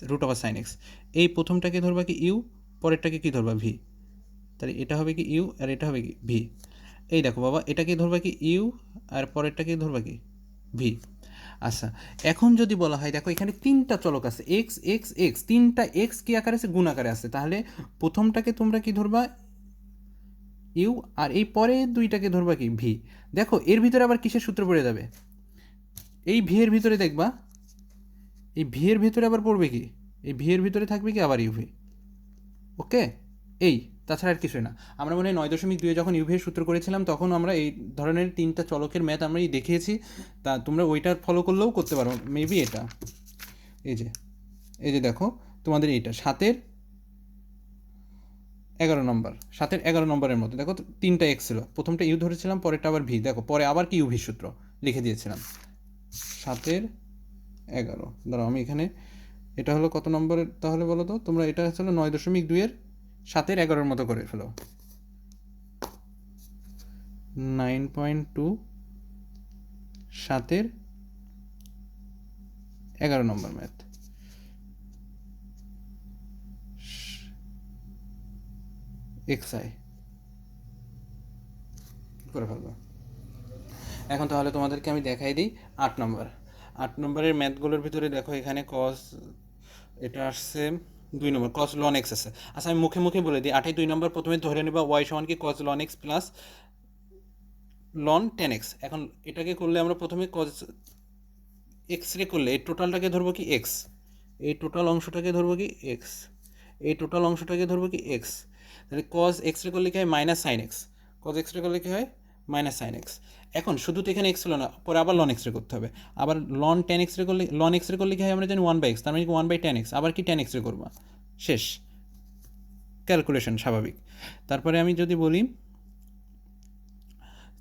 Speaker 1: রুট ওভার সাইন এক্স, এই প্রথমটাকে ধরবা কি ইউ, পরেরটাকে কি ধরবা ভি, তাহলে এটা হবে কি ইউ আর এটা হবে কি ভি। এই দেখো বাবা এটাকে ধরবা কি ইউ আর পরেরটাকে ধরবা কি ভি। আচ্ছা এখন যদি বলা হয় দেখো এখানে 3টা চলক আছে এক্স এক্স এক্স, 3টা এক্স কি আকারে আছে গুণ আকারে আছে, তাহলে প্রথমটাকে তোমরা কি ধরবা ইউ আর এই পরে 2টাকে ধরবা কি ভি। দেখো এর ভিতরে আবার কিসের সূত্র পড়ে যাবে, এই ভি এর ভিতরে দেখবা এই ভি এর ভিতরে আবার পড়বে কি, এই ভি এর ভিতরে থাকবে কি আবার ইউভি। ওকে এই তাছাড়া আর কিছুই না। আমরা মনে হয় 9.2 যখন ইউভির সূত্র করেছিলাম তখন আমরা এই ধরনের 3টা চলকের ম্যাথ আমরা দেখিয়েছি, তা তোমরা ওইটা ফলো করলেও করতে পারো মেবি। এটা এই যে দেখো তোমাদের এইটা 7-এর 11 নম্বর, 7-এর 11 নম্বরের মধ্যে দেখো 3টা এক্স ছিল, প্রথমটা ইউ ধরেছিলাম পরেরটা আবার ভি, দেখো পরে আবার কি ইউভির সূত্র লিখে দিয়েছিলাম 7-এর 11। ধরো আমি এখানে এটা হলো কত নম্বরের তাহলে বলো তো তোমরা, এটা হলো 9.2-এর 7-এর 11 মতো করে ফেলো, 9.2 7-এর 11 নম্বর ম্যাথ, এক্স আই করে ফেলবো। এখন তাহলে তোমাদেরকে আমি দেখাই দিই 8 নম্বরের ম্যাথগুলোর ভিতরে দেখো এখানে কস এটা আসছে 2 নম্বর কস লন এক্স আছে। আচ্ছা আমি মুখে মুখে বলে দিই 2 নম্বর প্রথমে ধরে নেবা ওয়াই সমান কি cos ln x plus ln 10x। এখন এটাকে করলে আমরা প্রথমে কস এক্স রে করলে এই টোটালটাকে ধরবো কি এক্স, এই টোটাল অংশটাকে ধরবো কি এক্স, এই টোটাল অংশটাকে ধরবো কি এক্স। তাহলে কজ এক্স রে করলে কি হয় minus sine x, cos x রে করলে কি হয় মাইনাস সাইন এক্স। এখন শুধু তো এখানে এক্স ছিল না, পরে আবার লন এক্স রে করতে হবে। আবার লন 10x রে করলে লন এক্স রে করলে কি হয় আমরা জানি 1/x, তার মানে কি 1/10x, আবার কি 10x রে করবা, শেষ ক্যালকুলেশন স্বাভাবিক। তারপরে আমি যদি বলি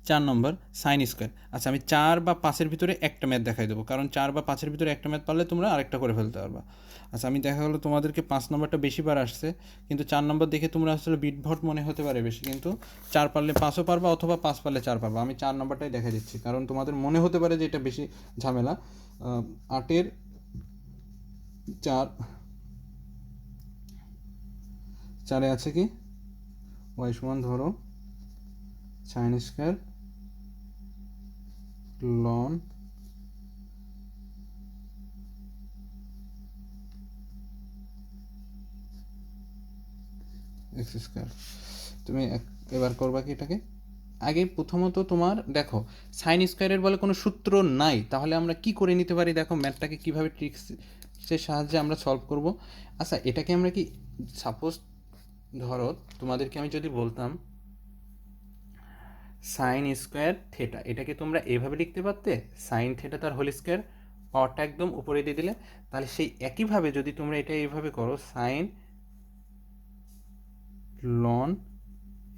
Speaker 1: 4 নম্বর সাইন স্কোয়ার। আচ্ছা আমি 4 বা 5-এর ভিতরে একটা ম্যাথ দেখাই দেবো, কারণ 4 বা 5-এর ভিতরে একটা ম্যাথ পারলে তোমরা আরেকটা করে ফেলতে পারবা। আচ্ছা আমি দেখা গেলো তোমাদেরকে 5 নম্বরটা বেশি বার আসছে, কিন্তু 4 নম্বর দেখে তোমরা আসলে বিটভট মনে হতে পারে বেশি, কিন্তু 4 পারলে 5ও পারবা অথবা 5 পারলে 4 পারবা। আমি 4 নম্বরটাই দেখা দিচ্ছি, কারণ তোমাদের মনে হতে পারে যে এটা বেশি ঝামেলা। 8-এর 4 আছে কি ওয়াই সমান ধরো sign square ln x square. তুমি এবার করবা কি এটাকে আগে প্রথমত তোমার দেখো সাইন স্কোয়ারের বলে কোনো সূত্র নাই, তাহলে আমরা কি করে নিতে পারি দেখো ম্যাথটাকে কীভাবে ট্রিক্সের সাহায্যে আমরা সলভ করব। আচ্ছা এটাকে আমরা কি সাপোজ ধরো তোমাদেরকে আমি যদি বলতাম সাইন স্কোয়ার থেটা, এটাকে তোমরা এভাবে লিখতে পারতে সাইন থেটা তার হোল স্কোয়ার, পাওয়ারটা একদম উপরে দিয়ে দিলে। তাহলে সেই একইভাবে যদি তোমরা এটা এইভাবে করো sine ln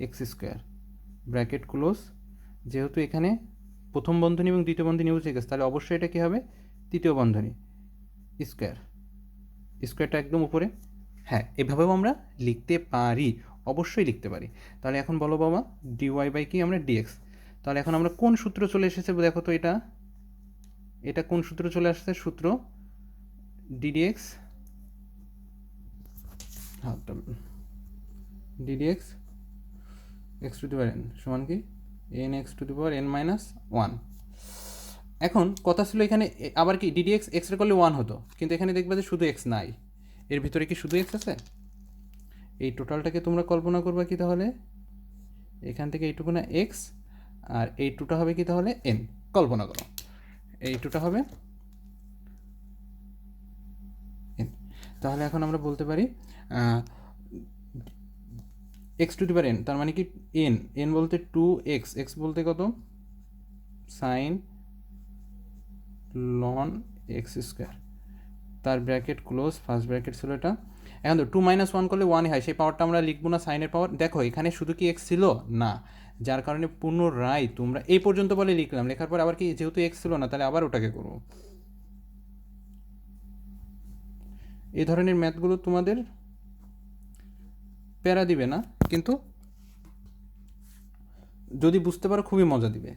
Speaker 1: x square bracket close, যেহেতু এখানে প্রথম বন্ধনী এবং দ্বিতীয় বন্ধনী বুঝে গেছে, তাহলে অবশ্যই এটা কী হবে তৃতীয় বন্ধনী স্কোয়ার, স্কোয়ারটা একদম উপরে। হ্যাঁ এভাবেও আমরা লিখতে পারি, অবশ্যই লিখতে পারি। তাহলে এখন বলো বাবা ডিওয়াই বাই কি আমরা ডিএক্স। তাহলে এখন আমরা কোন সূত্র চলে এসেছে দেখো তো, এটা কোন সূত্র চলে আসছে, সূত্র ddx ddx x to the power N সমান কি N x to the power N minus one. এখন কথা ছিল এখানে আবার কি ডিডিএক্স এক্স রে করলে 1 হতো, কিন্তু এখানে দেখবে যে শুধু এক্স নাই, এর ভিতরে কি শুধু এক্স আছে। এই টোটালটাকে তোমরা কল্পনা করবা কি তাহলে এখান থেকে এইটুকু না এক্স, আর এই টুটা হবে কি তাহলে এন, কল্পনা করো এই টুটা হবে এন। তাহলে এখন আমরা বলতে পারি x to the power N, তার মানে কি এন, এন বলতে 2x, এক্স বলতে কত সাইন লন এক্স স্কোয়ার তার ব্র্যাকেট ক্লোজ, ফার্স্ট ব্র্যাকেট ছিল এটা। এখন তো 2 - 1 করলে 1 হয়, সেই পাওয়ারটা আমরা লিখবো না সাইনের পাওয়ার। দেখো এখানে শুধু কি এক্স ছিল না, যার কারণে পুনরায় তোমরা এই পর্যন্ত বলে লিখলাম, লেখার পর আবার কি যেহেতু এক্স ছিল না তাহলে আবার ওটাকে করবো। এই ধরনের ম্যাথগুলো তোমাদের প্যারা দিবে না, কিন্তু যদি বুঝতে পারো খুবই মজা দিবে।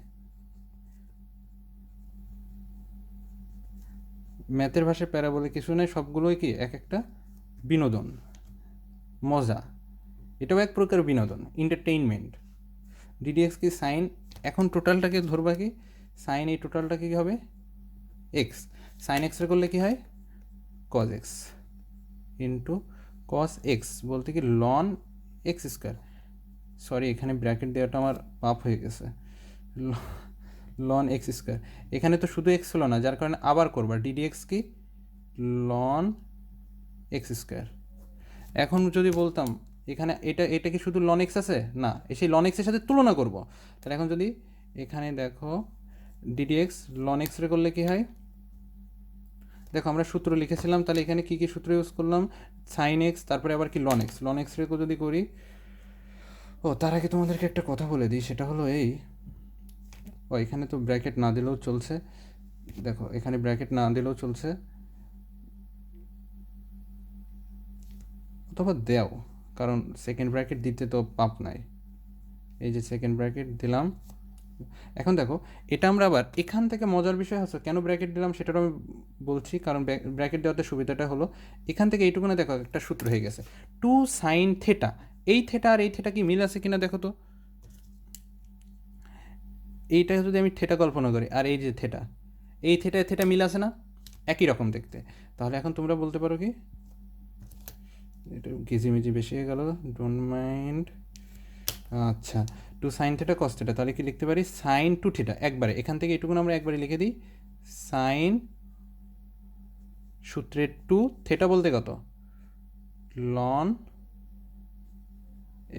Speaker 1: ম্যাথের ভাষায় প্যারা বলে কিছু নেই, সবগুলোই কি এক একটা বিনোদন, মজা, এটাও এক প্রকার বিনোদন, এন্টারটেইনমেন্ট। ডিডিএক্স কি সাইন, এখন টোটালটাকে ধরবা কি সাইন, এই টোটালটাকে কী হবে এক্স, সাইন এক্সরে করলে কি হয় cos x into cos x বলতে কি লন এক্স স্কোয়ার। সরি এখানে ব্র্যাকেট দেওয়াটা আমার পাপ হয়ে গেছে, লন এক্স স্কোয়ার। এখানে তো শুধু এক্স ছিল না, যার কারণে আবার করবা ডিডিএক্স কি লন এক্স স্কোয়ার। এখন যদি বলতাম এখানে এটা কি শুধু লন এক্স আছে না, সেই লন এক্সের সাথে তুলনা করব। তাহলে এখন যদি এখানে দেখো ডিডিএক্স লন এক্স রে করলে কী হয়, দেখো আমরা সূত্র লিখেছিলাম, তাহলে এখানে কী কী সূত্র ইউজ করলাম সাইন এক্স, তারপরে আবার কি ln x, ln X ray যদি করি। ও তার আগে তোমাদেরকে একটা কথা বলে দিই, সেটা হলো এই, ও এখানে তো ব্র্যাকেট না দিলেও চলছে, দেখো এখানে ব্র্যাকেট না দিলেও চলছে অথবা দেও, কারণ সেকেন্ড ব্র্যাকেট দিতে তো পাপ নাই। এই যে সেকেন্ড ব্র্যাকেট দিলাম। এখন দেখো এটা আমরা আবার এখান থেকে মজার বিষয় হচ্ছে কেন ব্র্যাকেট দিলাম সেটাও আমি বলছি, কারণ ব্র্যাকেট দেওয়াতে সুবিধাটা হলো এখান থেকে এইটুকুনে দেখো একটা সূত্র হয়ে গেছে 2 সাইন থেটা, এই থেটা আর এই থেটা কি মিল আছে কিনা দেখো তো। এইটা যদি আমি থেটা কল্পনা করি আর এই যে থেটা, এই থেটায় থেটা মিল আছে না, একই রকম দেখতে। তাহলে এখন তোমরা বলতে পারো কি, এটা ঘিজিমিজি বেশি হয়ে গেল, ডোন্ট মাইন্ড। আচ্ছা, two sine theta cos theta, তাহলে কি লিখতে পারি সাইন টু থেটা, একবারে এখান থেকে এটুকুন আমরা একবারে লিখে দিই, সাইন সূত্রের টু থেটা বলতে কত, লন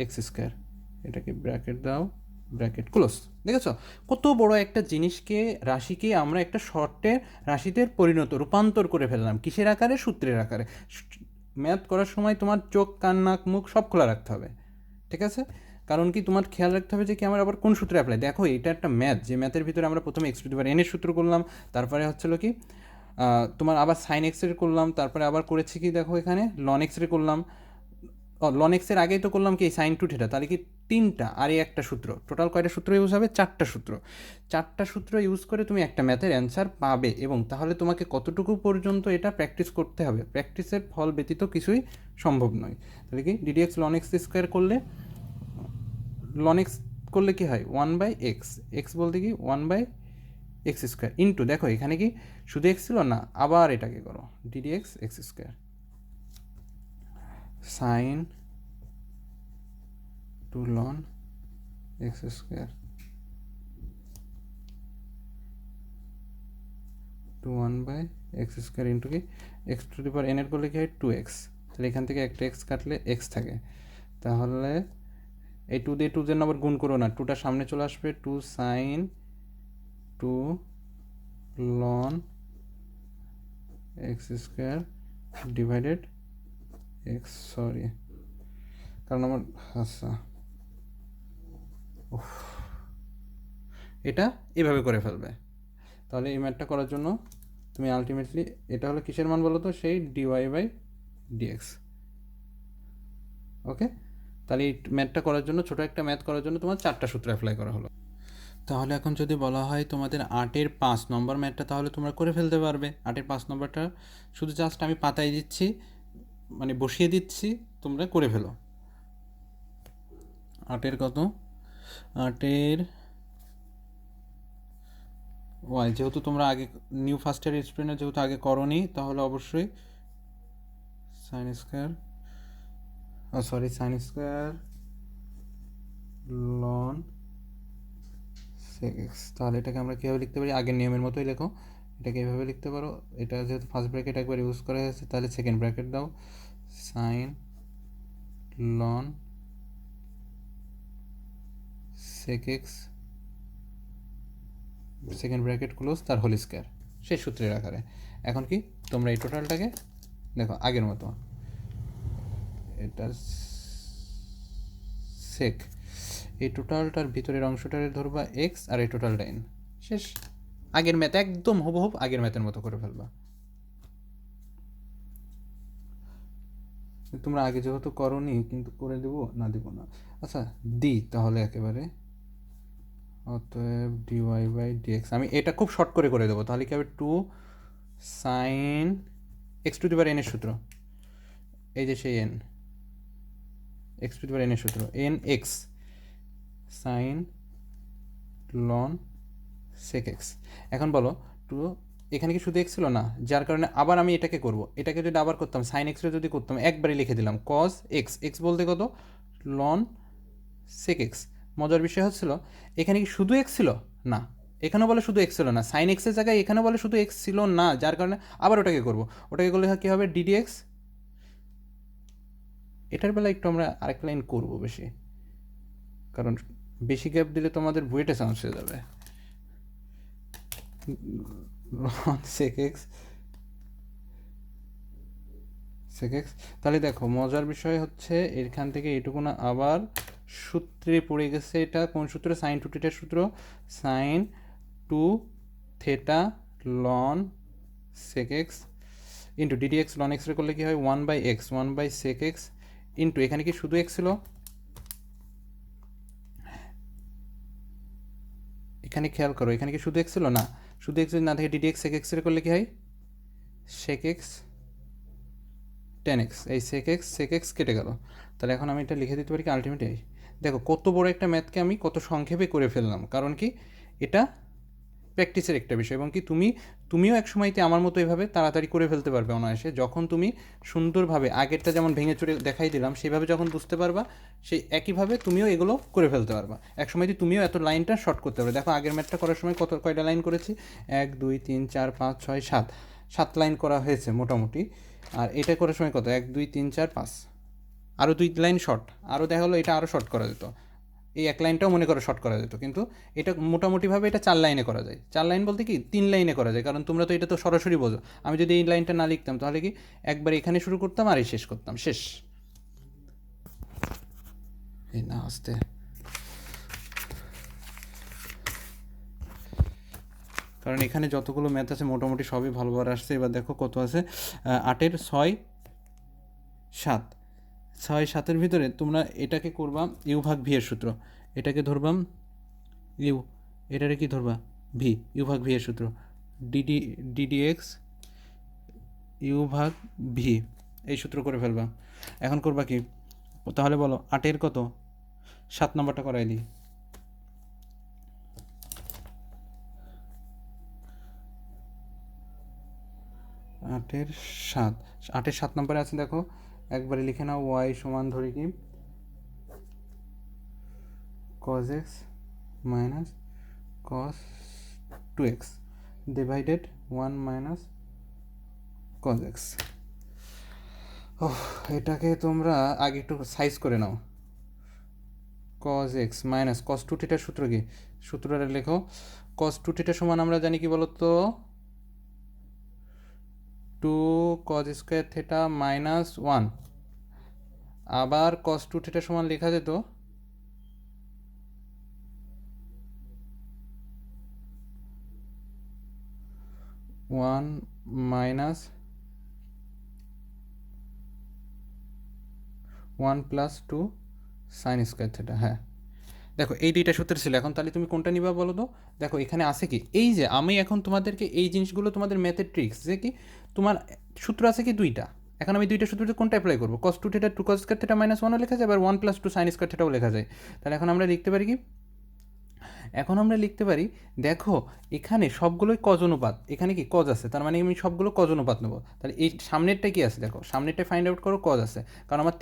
Speaker 1: এক্স স্কোয়ার, এটাকে ব্র্যাকেট দাও, ব্র্যাকেট ক্লোজ। দেখেছ কত বড় একটা জিনিসকে, রাশিকে আমরা একটা শর্টের রাশিতে রূপান্তর করে ফেললাম, কিসের আকারে, সূত্রের আকারে। ম্যাথ করার সময় তোমার চোখ কান নাক মুখ সব খোলা রাখতে হবে, ঠিক আছে? কারণ কি তোমার খেয়াল রাখতে হবে যে কি আমার আবার কোন সূত্রে অ্যাপ্লাই। দেখো এটা একটা ম্যাথ, যে ম্যাথের ভিতরে আমরা প্রথমে x to the power n এর সূত্র করলাম, তারপরে হচ্ছিল কি তোমার আবার সাইন এক্সের করলাম, তারপরে আবার করেছি কি দেখো এখানে লন এক্সের করলাম, লন এক্সের আগেই তো করলাম কি সাইন টু থেটা, তাহলে কি তিনটা আর এই একটা সূত্র, টোটাল কয়টা সূত্র ইউজ হবে, চারটা সূত্র। চারটা সূত্র ইউজ করে তুমি একটা ম্যাথের অ্যান্সার পাবে, এবং তাহলে তোমাকে কতটুকু পর্যন্ত এটা প্র্যাকটিস করতে হবে, প্র্যাকটিসের ফল ব্যতীত কিছুই সম্ভব নয়। তাহলে কি ডিডিএক্স লন এক্স স্কোয়ার করলে, লন এক্স করলে কি হয় ওয়ান বাই এক্স, এক্স বলতে কি one by x square into, দেখো এখানে কি শুধু এক্স ছিল না, আবার এটাকে করো d d x x square sine two ln x square two one by x square into কি x to the power n এর করলে কি হয় টু এক্স, তাহলে এখান থেকে একটা এক্স কাটলে এক্স থাকে, তাহলে এই টু দিয়ে টু যেন আবার গুণ করো না, টুটা সামনে চলে আসবে, two sine two ln x square divided x, sorry কারণ আমার, আচ্ছা এটা এভাবে করে ফেলবে। তাহলে এই ম্যাথটা করার জন্য তুমি আলটিমেটলি, এটা হলো কিসের মান বলো তো, সেই ডিওয়াই বাই ডিএক্স। ওকে, তাহলে এই ম্যাথটা করার জন্য, ছোটো একটা ম্যাথ করার জন্য তোমার চারটা সূত্র অ্যাপ্লাই করা হলো। তাহলে এখন যদি বলা হয় তোমাদের 8-এর 5 নম্বর ম্যাথটা, তাহলে তোমরা করে ফেলতে পারবে। 8-এর 5 নম্বরটা শুধু জাস্ট আমি পাতায় দিচ্ছি, মানে বসিয়ে দিচ্ছি, তোমরা করে ফেলো। 8-এর কত, 8-এর ওয়াই, যেহেতু তোমরা আগে নিউ ফার্স্ট ইয়ার স্টুডেন্ট, যেহেতু আগে করনি, তাহলে অবশ্যই sine square, sorry sine square ln sec x, তাহলে এটাকে আমরা কীভাবে লিখতে পারি, আগের নিয়মের মতোই লেখো, এটাকে এভাবে লিখতে পারো। এটা যেহেতু ফার্স্ট ব্র্যাকেট একবার ইউজ করা হয়েছে, তাহলে সেকেন্ড ব্র্যাকেট দাও, sine ln sec x second bracket close, তার হোল স্কোয়ার, সেই সূত্রের আকারে। এখন কি তোমরা এই টোটালটাকে দেখো আগের মতো, এটা সেক, এই টোটালটার ভিতরের অংশটারে ধরবা এক্স, আর এই টোটালটা এন, শেষ। আগের ম্যাথ একদম হুবহুব আগের ম্যাথের মতো করে ফেলবা। তোমরা আগে যেহেতু করনি, কিন্তু করে দেবো না, দেবো না, আচ্ছা দি তাহলে একেবারে, অতএব ডিওয়াই বাই ডিএক্স, আমি এটা খুব শর্ট করে দেবো, তাহলে কি হবে two sine x to the power n এর সূত্র, এই যে সেই n, x to the power n এর সূত্র, n x sine ln sec x. এখন বলো টু, এখানে কি শুধু এক্স ছিল না, যার কারণে আবার আমি এটাকে করব, এটাকে যদি আবার করতাম সাইন এক্সরে যদি করতাম, একবারে লিখে দিলাম কস এক্স, এক্স বলতে কত লন সেক এক্স। মজার বিষয় হচ্ছিল এখানে কি শুধু এক্স ছিল না, এখানেও বলে শুধু এক্স ছিল না, সাইন এক্সের জায়গায় এখানে বলে শুধু এক্স ছিল না, যার কারণে আবার ওটাকে করব, ওটাকে করলে কী হবে ডিডি এক্স। এটার বেলা একটু আমরা আরেকটা লাইন করবো বেশি, কারণ বেশি গ্যাপ দিলে তোমাদের বুয়েটে চান্স হয়ে যাবে। সেক এক্স সেক এক্স, তাহলে দেখো মজার বিষয় হচ্ছে এখান থেকে এটুকু না আবার সূত্রে পড়ে গেছে, এটা কোন সূত্র, সাইন টু থিটার সূত্র, sine two theta ln sec x into d d x, ln x করলে কী হয় one by x, one by sec x into, এখানে কি শুধু এক্স ছিল, এখানে খেয়াল করো এখানে কি শুধু এক্স ছিল না, শুধু এক্স যদি না থাকে ডিডি এক্স সেক এক্স করলে কী হয় সেক এক্স টেন এক্স, এই সেক এক্স কেটে গেল। তাহলে এখন আমি এটা লিখে দিতে পারি কি আলটিমেট এই। দেখো কত বড় একটা ম্যাথকে আমি কত সংক্ষেপে করে ফেললাম, কারণ কি এটা প্র্যাকটিসের একটা বিষয়, এবং কি তুমিও এক সময়তে আমার মতো এভাবে তাড়াতাড়ি করে ফেলতে পারবে অনায়াসে, যখন তুমি সুন্দরভাবে আগেরটা যেমন ভেঙে চুরে দেখাই দিলাম সেইভাবে যখন বুঝতে পারবা, সেই একইভাবে তুমিও এগুলো করে ফেলতে পারবা। এক সময়তে তুমিও এত লাইনটা শর্ট করতে পারবে। দেখো আগের ম্যাথটা করার সময় কয়টা লাইন করেছি, 1 2 3 4 5 6 7, 7 লাইন করা হয়েছে মোটামুটি। আর এটা করার সময় কত, 1 2 3 4 5, আরও 2 লাইন শর্ট, আরও দেখা হলো এটা আরও শর্ট করা যেত, এই এক লাইনটাও মনে করো শর্ট করা যেত, কিন্তু এটা মোটামুটিভাবে এটা 4 লাইনে করা যায়। 4 লাইন বলতে কি 3 লাইনে করা যায়, কারণ তোমরা তো এটা তো সরাসরি বোঝো। আমি যদি এই লাইনটা না লিখতাম তাহলে কি একবার এখানে শুরু করতাম আর এই শেষ করতাম, শেষ। এই না আস্তে, কারণ এখানে যতগুলো ম্যাথ আছে মোটামুটি সবই ভালোভাবে আসছে। এবার দেখো কত আছে, 8-এর 6 7, 6-7-এর ভিতরে তোমরা এটাকে করবা ইউ ভাগ ভি এর সূত্র, এটাকে ধরবাম ইউ, এটারে কি ধরবা ভি, ইউ ভাগ ভি এর সূত্র, ডিডি এক্স ইউ ভাগ ভি, এই সূত্র করে ফেলবা। এখন করবা কি, তাহলে বলো 8-এর কত 7 নম্বরটা করাই দিই। 8-এর 7, 8-এর 7 নম্বরে আছে দেখো, একবারে লিখে নাও ওয়াই সমান ধরি কি cos x minus cos 2x divided 1 minus cos x। ও, এটাকে তোমরা আগে একটু সাইজ করে নাও। cos x মাইনাস cos 2 থিটার সূত্র কি, সূত্রটা লেখো। cos 2 থিটা সমান আমরা জানি কি বলতো, 2 cos স্কোয়ার থিটা মাইনাস 1। আবার cos 2 থিটা সমান লেখা যেত 1 minus 1 plus 2 sine square theta. হ্যাঁ দেখো এই দুইটা সূত্র ছিল, এখন তাহলে তুমি কোনটা নিবা বলো তো। দেখো এখানে আছে কি, এই যে আমি এখন তোমাদেরকে এই জিনিসগুলো তোমাদের ম্যাথের ট্রিক্স, যে কি তোমার সূত্র আছে কি দুইটা, এখন আমি দুইটা সূত্রতে কোনটা অ্যাপ্লাই করবো, cos 2 theta 2 cos square theta minus 1ও লেখা যায়, আবার 1 প্লাস 2 সাইন স্কোয়ার থিটাও লেখা যায়। তাহলে এখন আমরা লিখতে পারি কি, এখন আমরা লিখতে পারি, দেখো এখানে সবগুলোই কজ অনুপাত, এখানে কি কজ আছে, তার মানে আমি সবগুলো কজ অনুপাত নেবো। তাহলে এই সামনেরটা কি আছে, দেখো সামনেরটা ফাইন্ড আউট করো, কজ আছে, কারণ আমার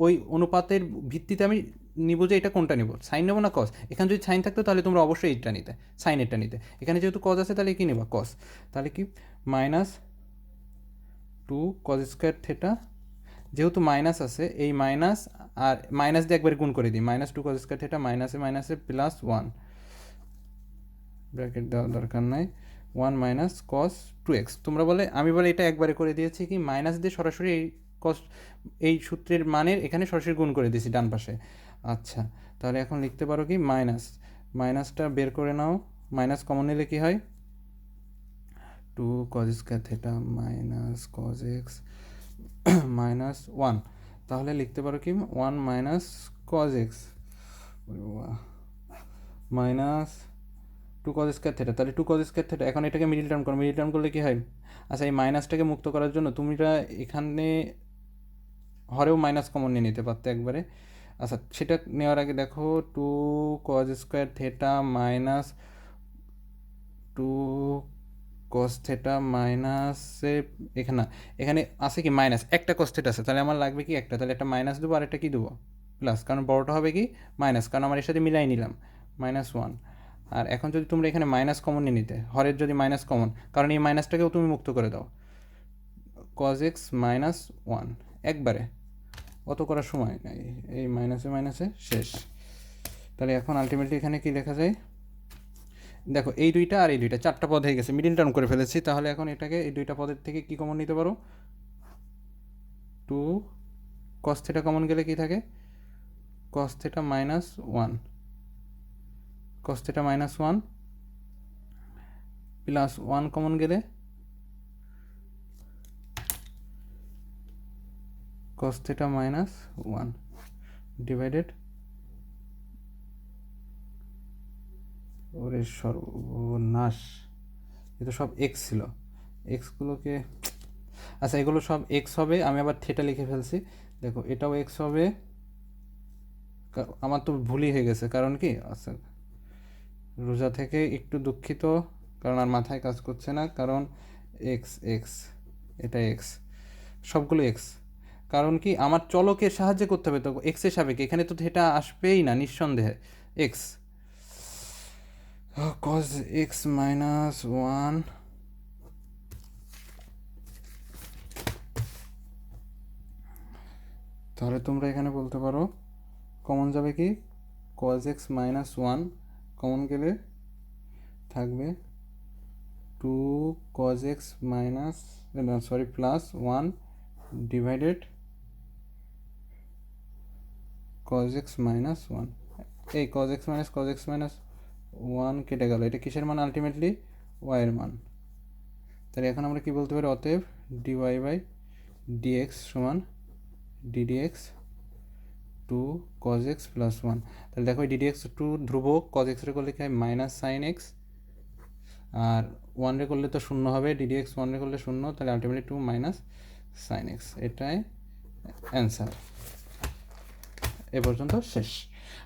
Speaker 1: ওই অনুপাতের ভিত্তিতে আমি নিব যে এটা কোনটা নিব, সাইন নেবো না কজ। এখানে যদি সাইন থাকতো তাহলে তোমরা অবশ্যই এইটা নিতে, সাইনেরটা নিতে। এখানে যেহেতু কজ আছে তাহলে কি নেবা, কজ। তাহলে কি মাইনাস 2 কজ স্কোয়ার থিটা, যেহেতু মাইনাস আছে এই মাইনাস আর মাইনাস দিয়ে একবার গুণ করে দিই, মাইনাস 2 কজ স্কোয়ার থিটা মাইনাসে মাইনাসে প্লাস 1, ব্র্যাকেট দেওয়ার দরকার নাই, 1 মাইনাস কস 2x। তোমরা বলে, আমি বলে এটা একবারে করে দিয়েছি কি মাইনাস দিয়ে সরাসরি এই কস, এই সূত্রের মানের এখানে সরাসরি গুণ করে দিয়েছি ডান পাশে। আচ্ছা তাহলে এখন লিখতে পারো কি মাইনাসটা বের করে নাও, মাইনাস কমন নিলে কি হয়, 2 cos square theta minus cause x minus 1। তাহলে লিখতে পারো কি 1 minus cause x minus 2 cos square theta, তাহলে 2 cos স্কোয়ার থিটা। এখন এটাকে মিডিল টার্ম করো, মিডিল টার্ম করলে কি হয়, আচ্ছা এই মাইনাসটাকে মুক্ত করার জন্য তুমি এখানে হরেও মাইনাস কমন নিয়ে নিতে পারতে একবারে। আচ্ছা সেটা নেওয়ার আগে দেখো 2 cos square theta minus 2 cos theta মাইনাসে, এখানে এখানে আছে কি মাইনাস, একটা cos থিটা আছে, তাহলে আমার লাগবে কি একটা, তাহলে একটা মাইনাস দেবো আর একটা কি দেবো প্লাস, কারণ বড়টা হবে কি মাইনাস, কারণ আমার এর সাথে মিলাই নিলাম -1। আর এখন যদি তোমরা এখানে মাইনাস কমন নিয়ে নিতে, হরের যদি মাইনাস কমন, কারণ এই মাইনাসটাকেও তুমি মুক্ত করে দাও, cos x মাইনাস 1 একবারে, অত করার সময় নাই, এই মাইনাসে মাইনাসে শেষ। তাহলে এখন আলটিমেটলি এখানে কি লেখা যায়, দেখো এই দুইটা আর এই দুইটা 4টা পদ হয়ে গেছে, মিডিল টার্ম করে ফেলেছি। তাহলে এখন এটাকে এই দুইটা পদের থেকে কি কমন নিতে পারো, 2 cos থিটা কমন গেলে কি থাকে, cos theta minus 1, cos theta minus 1 plus 1 common গেলে cos থিটা মাইনাস 1 ডিভাইডেড, ওরে সর্বনাশ, এ তো সব এক্স ছিল, এক্সগুলোকে আচ্ছা এগুলো সব এক্স হবে, আমি আবার থিটা লিখে ফেলছি। দেখো এটাও এক্স হবে, আমার তো ভুলই হয়ে গেছে, কারণ কি আচ্ছা রোজা থেকে একটু দুঃখিত, কারণ আর মাথায় কাজ করছে না, কারণ এক্স এক্স এটা এক্স, সবগুলো এক্স, কারণ কি আমার চলকের সাহায্যে করতে হবে তো এক্সের সাপেক্ষে, এখানে তো থিটা আসবেই না নিঃসন্দেহে। X cos x minus one, তাহলে তোমরা এখানে বলতে পারো কমন যাবে কি cos x minus one, common গেলে থাকবে two cos x minus sorry plus one divided cos x minus one. এই কজ এক্স মাইনাস ওয়ান কেটে গেল, এটা কিসের মান আলটিমেটলি ওয়াইয়ের মান। তাহলে এখন আমরা কি বলতে পারি, অতএব ডিওয়াই বাই ডিএক্স সমান d d x two cos x plus one. তাহলে দেখো ডিডিএক্স টু ধ্রুবক, কজ এক্স রে করলে কি হয় মাইনাস সাইন এক্স, আর ওয়ান রে করলে তো শূন্য হবে, ডিডিএক্স ওয়ান রে করলে শূন্য, তাহলে ultimately two minus sine x, এটাই অ্যান্সার। এ পর্যন্ত শেষ।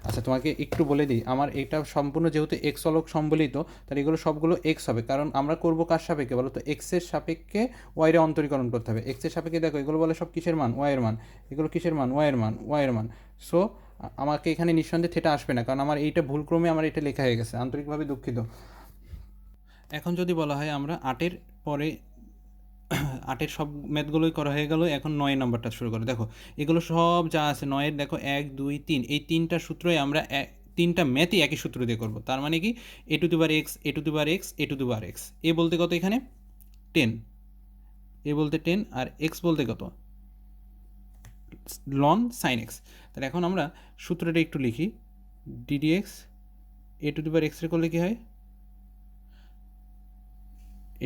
Speaker 1: আচ্ছা তোমাকে একটু বলে দিই, আমার এটা সম্পূর্ণ যেহেতু এক্স অলক সম্বলিত, তাহলে এগুলো সবগুলো এক্স হবে, কারণ আমরা করবো কার সাপেক্ষে বলো তো, এক্সের সাপেক্ষে ওয়াইরে অন্তরীকরণ করতে হবে। এক্সের সাপেক্ষে দেখো এগুলো বলে সব কিসের মান, ওয়াইয়ের মান, এগুলো কিসের মান, ওয়াইয়ের মান। সো আমাকে এখানে নিঃসন্দেহে থিটা আসবে না, কারণ আমার এইটা ভুলক্রমে আমার এটা লেখা হয়ে গেছে, আন্তরিকভাবে দুঃখিত। এখন যদি বলা হয় আমরা আটের পরে আটের সব ম্যাথগুলোই করা হয়ে গেল, এখন 9 নাম্বারটা শুরু করে। দেখো এগুলো সব যা আছে 9-এর, দেখো 1 2 3, এই তিনটা সূত্রই আমরা তিনটা ম্যাথই একই সূত্র দিয়ে করব। তার মানে কি a to the power x, a to the power x, a to the power x, a বলতে কত এখানে 10, এ বলতে 10, আর এক্স বলতে কত লন সাইন এক্স। তাহলে এখন আমরা সূত্রটা একটু লিখি, d d x a to the power x করলে কী হয়,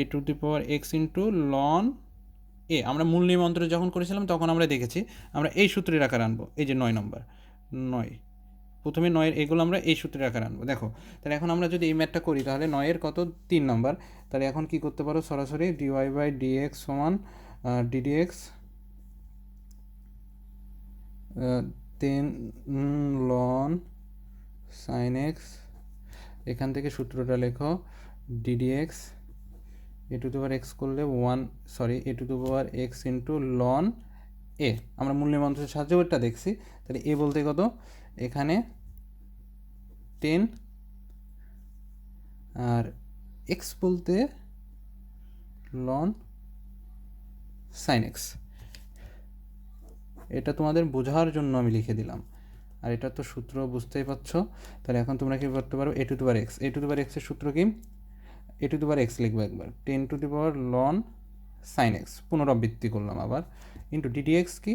Speaker 1: a to the power x into ln a. আমরা মূল নিয়মন্ত্র যখন করেছিলাম তখন আমরা দেখেছি আমরা এই সূত্রের আকার আনবো, এই যে 9 নম্বর 9, প্রথমে 9-এর এগুলো আমরা এই সূত্রের আকার আনবো। দেখো তাহলে এখন আমরা যদি এই ম্যাথটা করি তাহলে 9-এর কত 3 নম্বর, তাহলে এখন কি করতে পারো সরাসরি ডিওয়াই বাই ডিএক্স সমান ডিডিএক্স 10 লন সাইন এক্স, এখান থেকে সূত্রটা লেখো d d x a to the power x করলে a to the power x into ln a, আমরা মূল্য মন্ত্রের সাহায্যে ওইটা দেখছি। তাহলে এ বলতে কত এখানে 10, আর এক্স বলতে লন সাইন এক্স। এটা তোমাদের বোঝার জন্য আমি লিখে দিলাম, আর এটা তো সূত্র বুঝতেই পারছো। তাহলে এখন তোমরা কি করতে পারো, a to the power x, a to the power এক্সের সূত্র কি, a to the power x লিখবো একবার 10 two the power ln sine x, পুনরাবৃত্তি করলাম আবার, ইন্টু ডিডিএক্স কি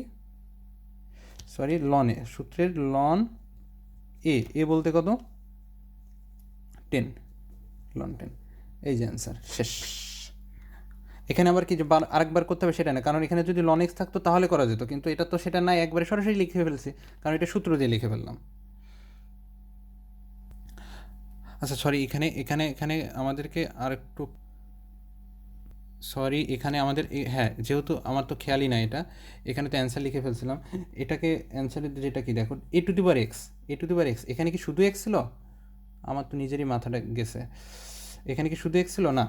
Speaker 1: সরি লন এ, সূত্রের লন এ বলতে কত 10 লন 10, এই যে অ্যান্সার শেষ। এখানে আবার কি যে আরেকবার করতে হবে সেটা না, কারণ এখানে যদি লন এক্স থাকতো তাহলে করা যেত, কিন্তু এটা তো সেটা নাই, একবারে সরাসরি লিখে ফেলছি কারণ এটা সূত্র দিয়ে লিখে ফেললাম। আচ্ছা সরি, এখানে এখানে এখানে আমাদেরকে আর একটু সরি, এখানে আমাদের হ্যাঁ যেহেতু আমার তো খেয়ালই না এটা, এখানে তো অ্যান্সার লিখে ফেলছিলাম, এটাকে অ্যান্সারের যেটা কি দেখো a to the power x, a to the power x, এখানে কি শুধু এক্স ছিল, আমার তো নিজেরই মাথাটা গেছে, এখানে কি শুধু এক্স ছিল না,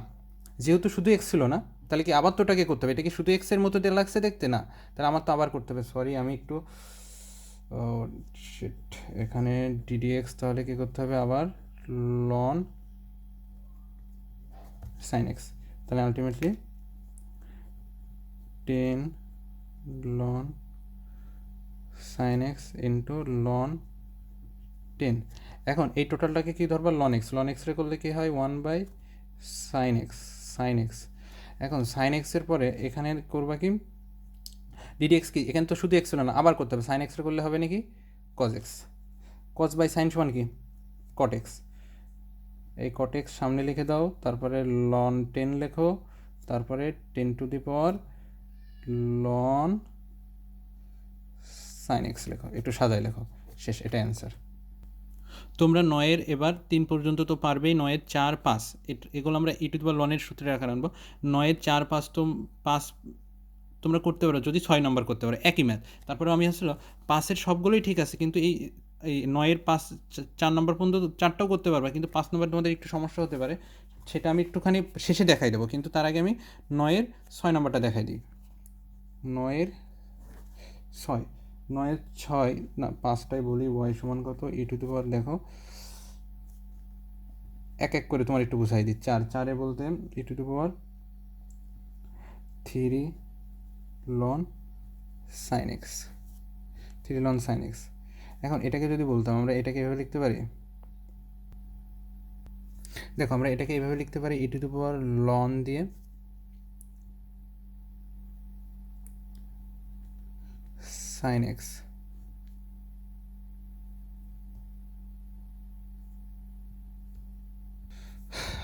Speaker 1: যেহেতু শুধু এক্স ছিল না তাহলে কি আবার তো ওটাকে করতে হবে, এটা কি শুধু এক্সের মতো দিয়ে লাগছে দেখতে না, তাহলে আমার তো আবার করতে হবে, সরি আমি একটু শিট, এখানে ডিডিএক্স তাহলে কি করতে হবে আবার লন সাইন এক্স, তাহলে ultimately 10 ln sine x into loan 10। এখন এই টোটালটাকে কি ধরবা লন এক্স রে করলে কি হয় 1 বাই সাইন এক্স। এখন সাইন এক্সের পরে এখানে করবা কি ডিডিএক্স কি, এখানে তো শুধু এক্স ছিল না, আবার করতে হবে, সাইন এক্স রে করলে হবে নাকি cos x, cos by sine সমান কি কট এক্স, এই কট এক্স সামনে লিখে দাও, তারপরে লন 10 লেখো, তারপরে 10 two the power ln sine x লেখো, একটু সাজায় লেখো, শেষ, এটা অ্যান্সার। তোমরা 9-এর এবার 3 পর্যন্ত তো পারবেই, 9-এর 4 5 এগুলো আমরা ই টু দি পাওয়ার লনের সূত্রে আকার আনবো, 9-এর 4 5 তো 5 তোমরা করতে পারো যদি 6 নম্বর করতে পারো, একই ম্যাথ। তারপরে আমি আসলে 5-এর সবগুলোই ঠিক আছে, কিন্তু এই এই 9-এর 5 4 নম্বর পর্যন্ত 4টাও করতে পারবা, কিন্তু 5 নম্বর তোমাদের একটু সমস্যা হতে পারে, সেটা আমি একটুখানি শেষে দেখাই দেবো। কিন্তু তার আগে আমি 9-এর 6 নম্বরটা দেখাই দিই। 9-এর 6, 9-এর 6 না 5টাই বলি, y সমান কত, e টু দি পাওয়ার, দেখো এক এক করে তোমার একটু বুঝাই দিই। 4-4-এ বলতে e two the power 3 ln sin x, 3 ln sin x। এখন এটাকে যদি বলতাম আমরা এটাকে এভাবে লিখতে পারি, দেখো আমরা এটাকে এভাবে লিখতে পারি e two the power ln দিয়ে sin x।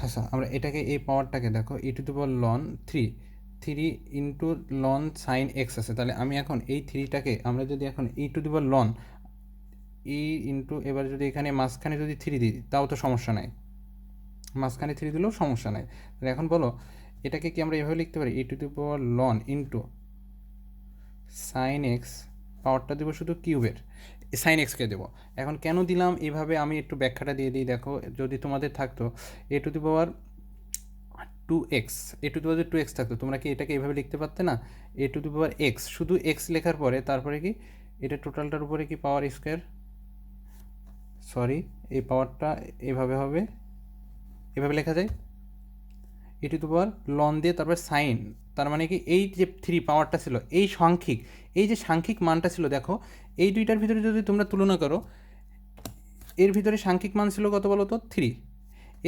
Speaker 1: আচ্ছা আমরা এটাকে এই পাওয়ারটাকে দেখো e two the power ln 3 into ln sin x আছে, তাহলে আমি এখন এই 3টাকে আমরা যদি এখন e two the power ln E into, এবার যদি এখানে মাঝখানে যদি 3 দিই তাও তো সমস্যা নাই, মাঝখানে 3 দিলেও সমস্যা নাই। তাহলে এখন বলো এটাকে কি আমরা এভাবে লিখতে পারি e two the power ln into sin x, পাওয়ারটা দেবো শুধু কিউবের, সাইন এক্সকে দেবো। এখন কেন দিলাম এভাবে আমি একটু ব্যাখ্যাটা দিয়ে দিই। দেখো যদি তোমাদের থাকতো এ to the power 2x, A to the power 2x থাকতো, তোমরা কি এটাকে এভাবে লিখতে পারতে না, এ টু দি পাওয়ার x, শুধু x লেখার পরে তারপরে কি এটা টোটালটার উপরে কি পাওয়ার স্কোয়ার, সরি এই পাওয়ারটা এভাবে হবে, এভাবে লেখা যায় e two the power loan দিয়ে তারপরে সাইন, তার মানে কি এই যে 3 পাওয়ারটা ছিল এই সাংখ্যিক, এই যে সাংখ্যিক মানটা ছিল, দেখো এই দুইটার ভিতরে যদি তোমরা তুলনা করো, এর ভিতরে সাংখ্যিক মান ছিল কত বলো তো 3,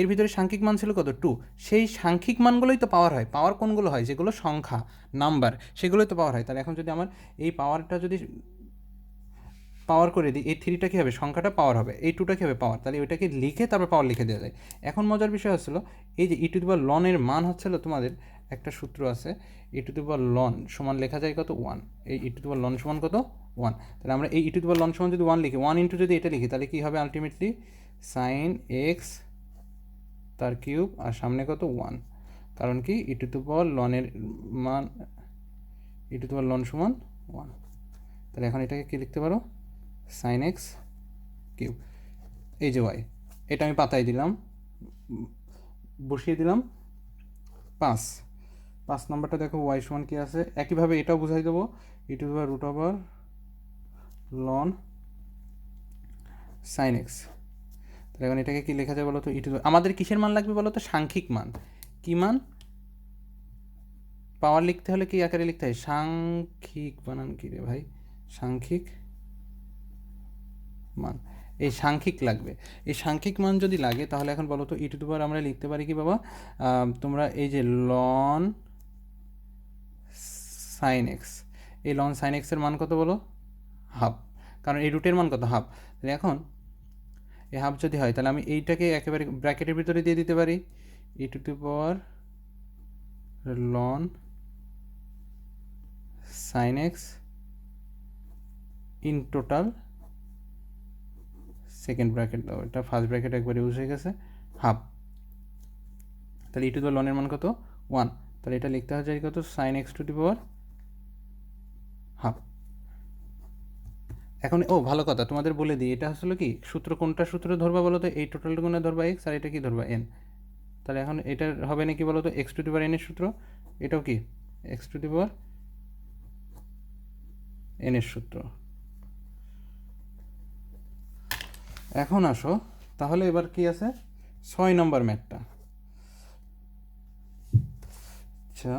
Speaker 1: এর ভিতরে সাংখ্যিক মান ছিল কত 2, সেই সাংখ্যিক মানগুলোই তো পাওয়ার হয়। পাওয়ার কোনগুলো হয়, যেগুলো সংখ্যা নাম্বার, সেগুলোই তো পাওয়ার হয়। তাহলে এখন যদি আমার এই পাওয়ারটা যদি পাওয়ার করে দিই, এই 3টা কী হবে, সংখ্যাটা পাওয়ার হবে, এই 2টা কী হবে পাওয়ার, তাহলে ওইটাকে লিখে তারপর পাওয়ার লিখে দেওয়া যায়। এখন মজার বিষয় হচ্ছিলো এই যে ই টু দি পাওয়ার লনের মান হচ্ছিল, তোমাদের একটা সূত্র আছে, ই টু দি পাওয়ার লন সমান লেখা যায় কত 1, এই ই টু দি পাওয়ার লন সমান কত 1। তাহলে আমরা এই ই টু দি পাওয়ার লন সমান যদি 1 লিখি, 1 ইন্টু যদি এটা লিখি, তাহলে কী হবে আলটিমেটলি সাইন এক্স তার কিউব আর সামনে কত 1, কারণ কি ই টু দি পাওয়ার লনের মান, ই টু দি পাওয়ার লন সমান 1। তাহলে এখন এটাকে কী লিখতে পারো, সাইন এক্স কিউব, এই যে ওয়াই, এটা আমি পাতায় দিলাম, বসিয়ে দিলাম 5 নম্বরটা দেখো ওয়াই সমান কী আছে, একইভাবে এটাও বুঝাই দেবো e to the power root over ln sine x. তাহলে এখন এটাকে কী লেখা যায় বলো তো, ই টু, আমাদের কিসের মান লাগবে বলো তো, সাংখ্যিক মান। কী মান, পাওয়ার লিখতে হলে কি আকারে লিখতে হয়, সাংখ্যিক, বানান কী রে ভাই, সাংখ্যিক মান, এই সাংখ্যিক লাগবে। এই সাংখ্যিক মান যদি লাগে তাহলে এখন বলো তো ই টু দি পাওয়ার আমরা লিখতে পারি কি বাবা, তোমরা এই যে লন সাইন এক্স, এই লন সাইন এক্সের মান কত বলো, হাফ, কারণ এই রুটের মান কত হাফ। তাহলে এখন এই হাফ যদি হয় তাহলে আমি এইটাকে একেবারে ব্র্যাকেটের ভিতরে দিয়ে দিতে পারি, e to the power ln sine x in total, second bracket দাও, এটা ফার্স্ট ব্র্যাকেট একবারে ইউজ হয়ে গেছে, হাফ। তাহলে ই টু দি পাওয়ার লনের মান কত 1, তাহলে এটা লিখতে হয় যায় কত, sine x to the power half. এখন ও ভালো কথা তোমাদের বলে দিই, এটা আসলে কি সূত্র, কোনটা সূত্র ধরবা বলো তো, এই টোটালটা গুণে ধরবা এক্স আর এটা কি ধরবা এন। তাহলে এখন এটার হবে না কি বলো তো, x to the power n এর সূত্র, এটাও কি x to the power n এর সূত্র। এখন আসো তাহলে এবার কি আছে 6 নম্বর ম্যাথটা। আচ্ছা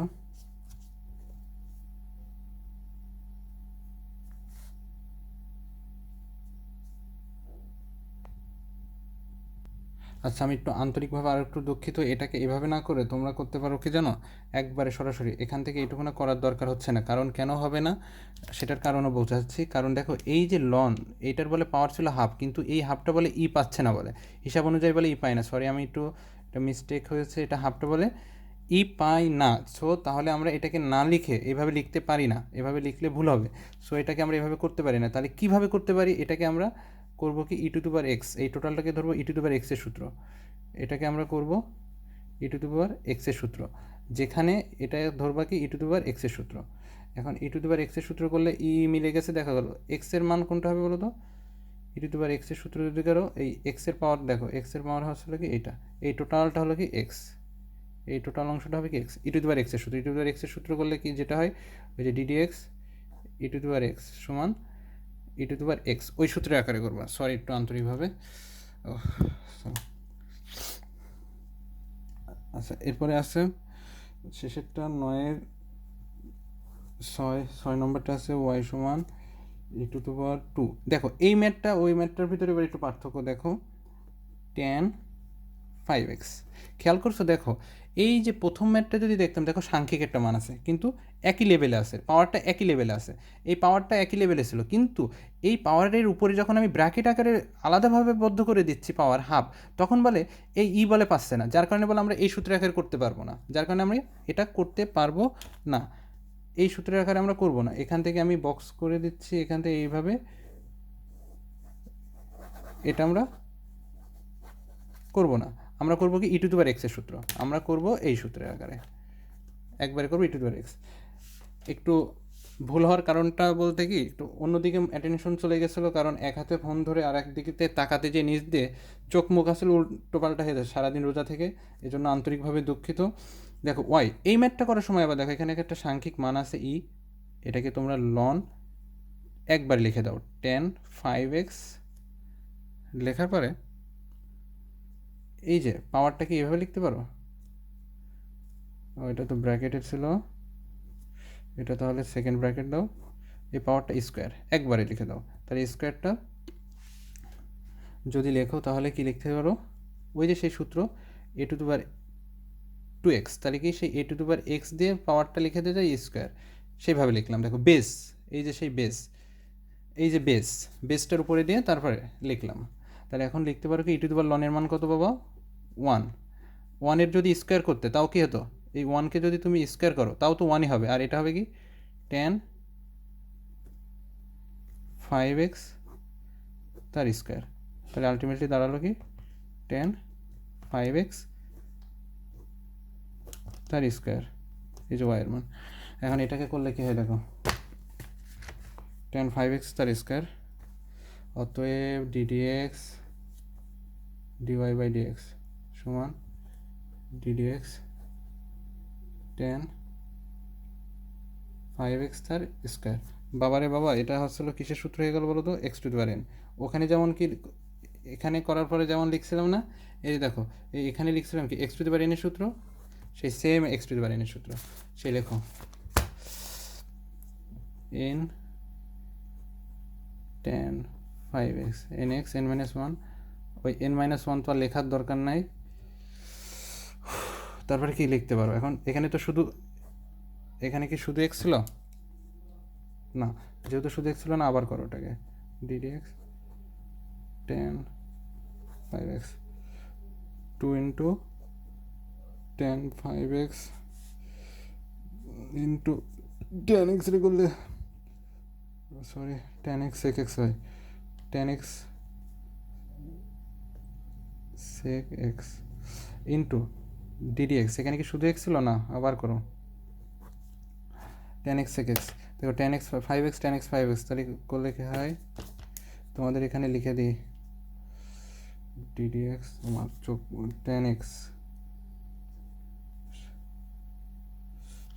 Speaker 1: আচ্ছা আমি একটু আন্তরিকভাবে আর একটু দুঃখিত, এটাকে এভাবে না করে তোমরা করতে পারো কি জানো, একবারে সরাসরি এখান থেকে এইটুকু না করার দরকার হচ্ছে না। কারণ কেন হবে না সেটার কারণও বোঝাচ্ছি। কারণ দেখো এই যে লন, এইটার বলে পাওয়ার ছিল হাফ, কিন্তু এই হাফটা বলে ই পাচ্ছে না, বলে হিসাব অনুযায়ী বলে ই পায় না, সরি আমি একটু একটা মিস্টেক হয়েছে, এটা হাফটা বলে ই পাই না। সো তাহলে আমরা এটাকে না লিখে এভাবে লিখতে পারি না, এভাবে লিখলে ভুল হবে। সো এটাকে আমরা এভাবে করতে পারি না। তাহলে কীভাবে করতে পারি, এটাকে আমরা করবো কি e to the power x, এই টোটালটাকে ধরবো ই টু দি পাওয়ার এক্সের সূত্র, এটাকে আমরা করব ই টু দি পাওয়ার এক্সের সূত্র, যেখানে এটা ধরবা কি ই টু দি পাওয়ার এক্সের সূত্র। এখন ই টু দি পাওয়ার এক্সের সূত্র করলে ই মিলে গেছে, দেখা গেল এক্সের মান কোনটা হবে বলো তো? ই টু দি পাওয়ার এক্সের সূত্র যদি করো, এই এক্সের পাওয়ার দেখো, এক্সের পাওয়ার হলো কি এইটা, এই টোটালটা হলো কি এক্স, এই টোটাল অংশটা হবে কি x. E to the power এক্সের সূত্র, ই টু দি পাওয়ার এক্সের সূত্র করলে কি যেটা হয়, ওই যে DD x E to the power x সমান ই টু দি পাওয়ার এক্স, ওই সূত্রের আকারে করবা। সরি, একটু আন্তরিকভাবে। আচ্ছা, এরপরে আছে শেষেরটা 9-6 নম্বরটা আছে ওয়াই সমান ই টু দি পাওয়ার 2। দেখো এই ম্যাথটা ওই ম্যাথটার ভিতরে এবার একটু পার্থক্য দেখো, tan 5x। খেয়াল করছো? দেখো এই যে প্রথম ম্যাথটা যদি দেখতাম, দেখো সাংখ্যিক একটা মান আছে, কিন্তু একই লেভেলে আছে, পাওয়ারটা একই লেভেলে আছে, এই পাওয়ারটা একই লেভেলে ছিল, কিন্তু এই পাওয়ারের উপরে যখন আমি ব্র্যাকেট আকারে আলাদাভাবে বদ্ধ করে দিচ্ছি পাওয়ার হাফ, তখন বলে এই ই বলে পাচ্ছে না, যার কারণে বলে আমরা এই সূত্রের আকারে করতে পারবো না, যার কারণে আমরা এটা করতে পারবো না, এই সূত্রের আকারে আমরা করবো না। এখান থেকে আমি বক্স করে দিচ্ছি, এখান থেকে এইভাবে এটা আমরা করবো না, আমরা করবো কি ই টু দি পাওয়ার এক্সের সূত্র, আমরা করব এই সূত্রের আকারে, একবারে করবো ই টু দি পাওয়ার এক্স। একটু ভুল হওয়ার কারণটা বলতে কি, একটু অন্যদিকে অ্যাটেনশন চলে গেছিলো, কারণ এক হাতে ফোন ধরে আর একদিকে তাকাতে যে নিচ দিয়ে চোখ মুখ আসলে উল্টোপাল্টা হয়ে যায় সারাদিন রোজা থেকে, এই জন্য আন্তরিকভাবে দুঃখিত। দেখো ওয়াই, এই ম্যাথটা করার সময় আবার দেখো এখানে একটা সাংখ্যিক মান আছে ই, এটাকে তোমরা লন একবার লিখে দাও, tan 5x লেখার পরে এই যে পাওয়ারটা কি এভাবে লিখতে পারো, এটা তো ব্র্যাকেটের ছিল, এটা তাহলে সেকেন্ড ব্র্যাকেট দাও, এই পাওয়ারটা স্কোয়ার একবারে লিখে দাও, তাহলে স্কোয়ারটা যদি লেখো তাহলে কি লিখতে পারো, ওই যে সেই সূত্র এ টু দি পাওয়ার 2x, তাহলে কি সেই এ টু দি পাওয়ার এক্স দিয়ে পাওয়ারটা লিখে দিয়ে যায় স্কোয়ার, সেইভাবে লিখলাম। দেখো বেস, এই যে সেই বেস, এই যে বেসটার উপরে দিয়ে তারপরে লিখলাম, তাহলে এখন লিখতে পারো কি ই টু দি পাওয়ার লনের মান কত পাবো, 1। 1-এর যদি স্কোয়ার করতে তাও কি হতো, এই 1কে যদি তুমি স্কোয়ার করো তাও তো 1ই হবে, আর এটা হবে কি tan 5x তার স্কোয়ার, তাহলে আলটিমেটলি দাঁড়ালো কি tan 5x তার স্কোয়ার, এই যে ওয়াইয়ের মান। এখন এটাকে করলে কি হয় দেখো, tan 5x তার স্কোয়ার, অতএব ddx dy বাই dx সমান ddx tan 5x তার স্কোয়ার। বাবারে বাবা, এটা হচ্ছিলো কিসের সূত্র হয়ে গেল বলো তো, x to the power n। ওখানে যেমন কি এখানে করার পরে যেমন লিখছিলাম না, এই দেখো এখানে লিখছিলাম কি x to the power n এর সূত্র, সেই same x to the power n এর সূত্র, সেই লেখো n tan 5x nx n-1, ওই n-1 তো আর লেখার দরকার নাই, তারপরে কি লিখতে পারো এখন, এখানে তো শুধু, এখানে কি শুধু এক্স ছিল না, যেহেতু শুধু এক্স ছিল না, আবার করো ওটাকে ddx tan 5x 2 into tan 5x into tan x রে করলে, sorry tan x sec x হয়, tan x sec x into ddx, এখানে কি শুধু x ছিল না, আবার করো tan x sec x, দেখো tan x 5x tan x 5x, তাহলে করলে কি হয়, তোমাদের এখানে লিখে দিই ddx আমার চোখ tan x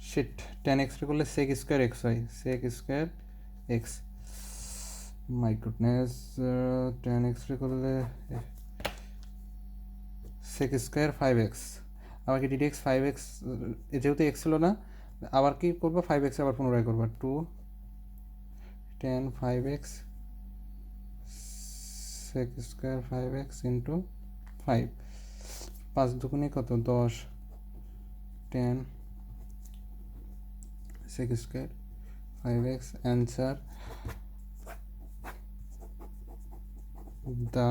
Speaker 1: shit, tan x রে করলে sec স্কোয়ার x হয়, sec square x, my goodness, tan x রে করলে sec স্কোয়ার 5x, আবার কি ddx 5x, যেহেতু x ছিল না আবার কি করবো 5x আবার পুনরায় করবো 2 tan 5x sec square 5x into 5, 5 দুগুণে কত 10 tan sec square 5x, answer the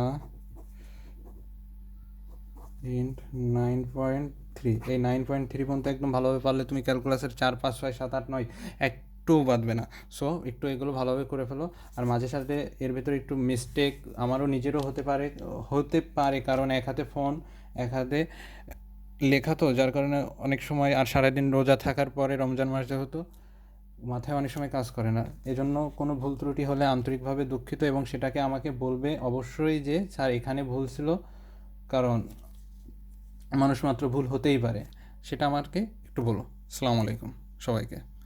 Speaker 1: int 9.3, এই 9.3 পর্যন্ত একদম ভালোভাবে পারলে তুমি ক্যালকুলাসের 4 5 6 7 8 9 একটু বাদবে না। সো একটু এগুলো ভালোভাবে করে ফেলো, আর মাঝে সাথে এর ভেতরে একটু মিস্টেক আমারও নিজেরও হতে পারে, কারণ এক হাতে ফোন এক হাতে লেখা তো, যার কারণে অনেক সময়, আর সারাদিন রোজা থাকার পরে রমজান মাস যেহেতু মাথায় অনেক সময় কাজ করে না। এজন্য কোনো ভুল ত্রুটি হলে আন্তরিকভাবে দুঃখিত, এবং সেটাকে আমাকে বলবে অবশ্যই যে স্যার এখানে ভুল ছিল, কারণ মানুষ মাত্র ভুল হতেই পারে। সেটা আমাকে একটু বলো। আসসালামু আলাইকুম সবাইকে।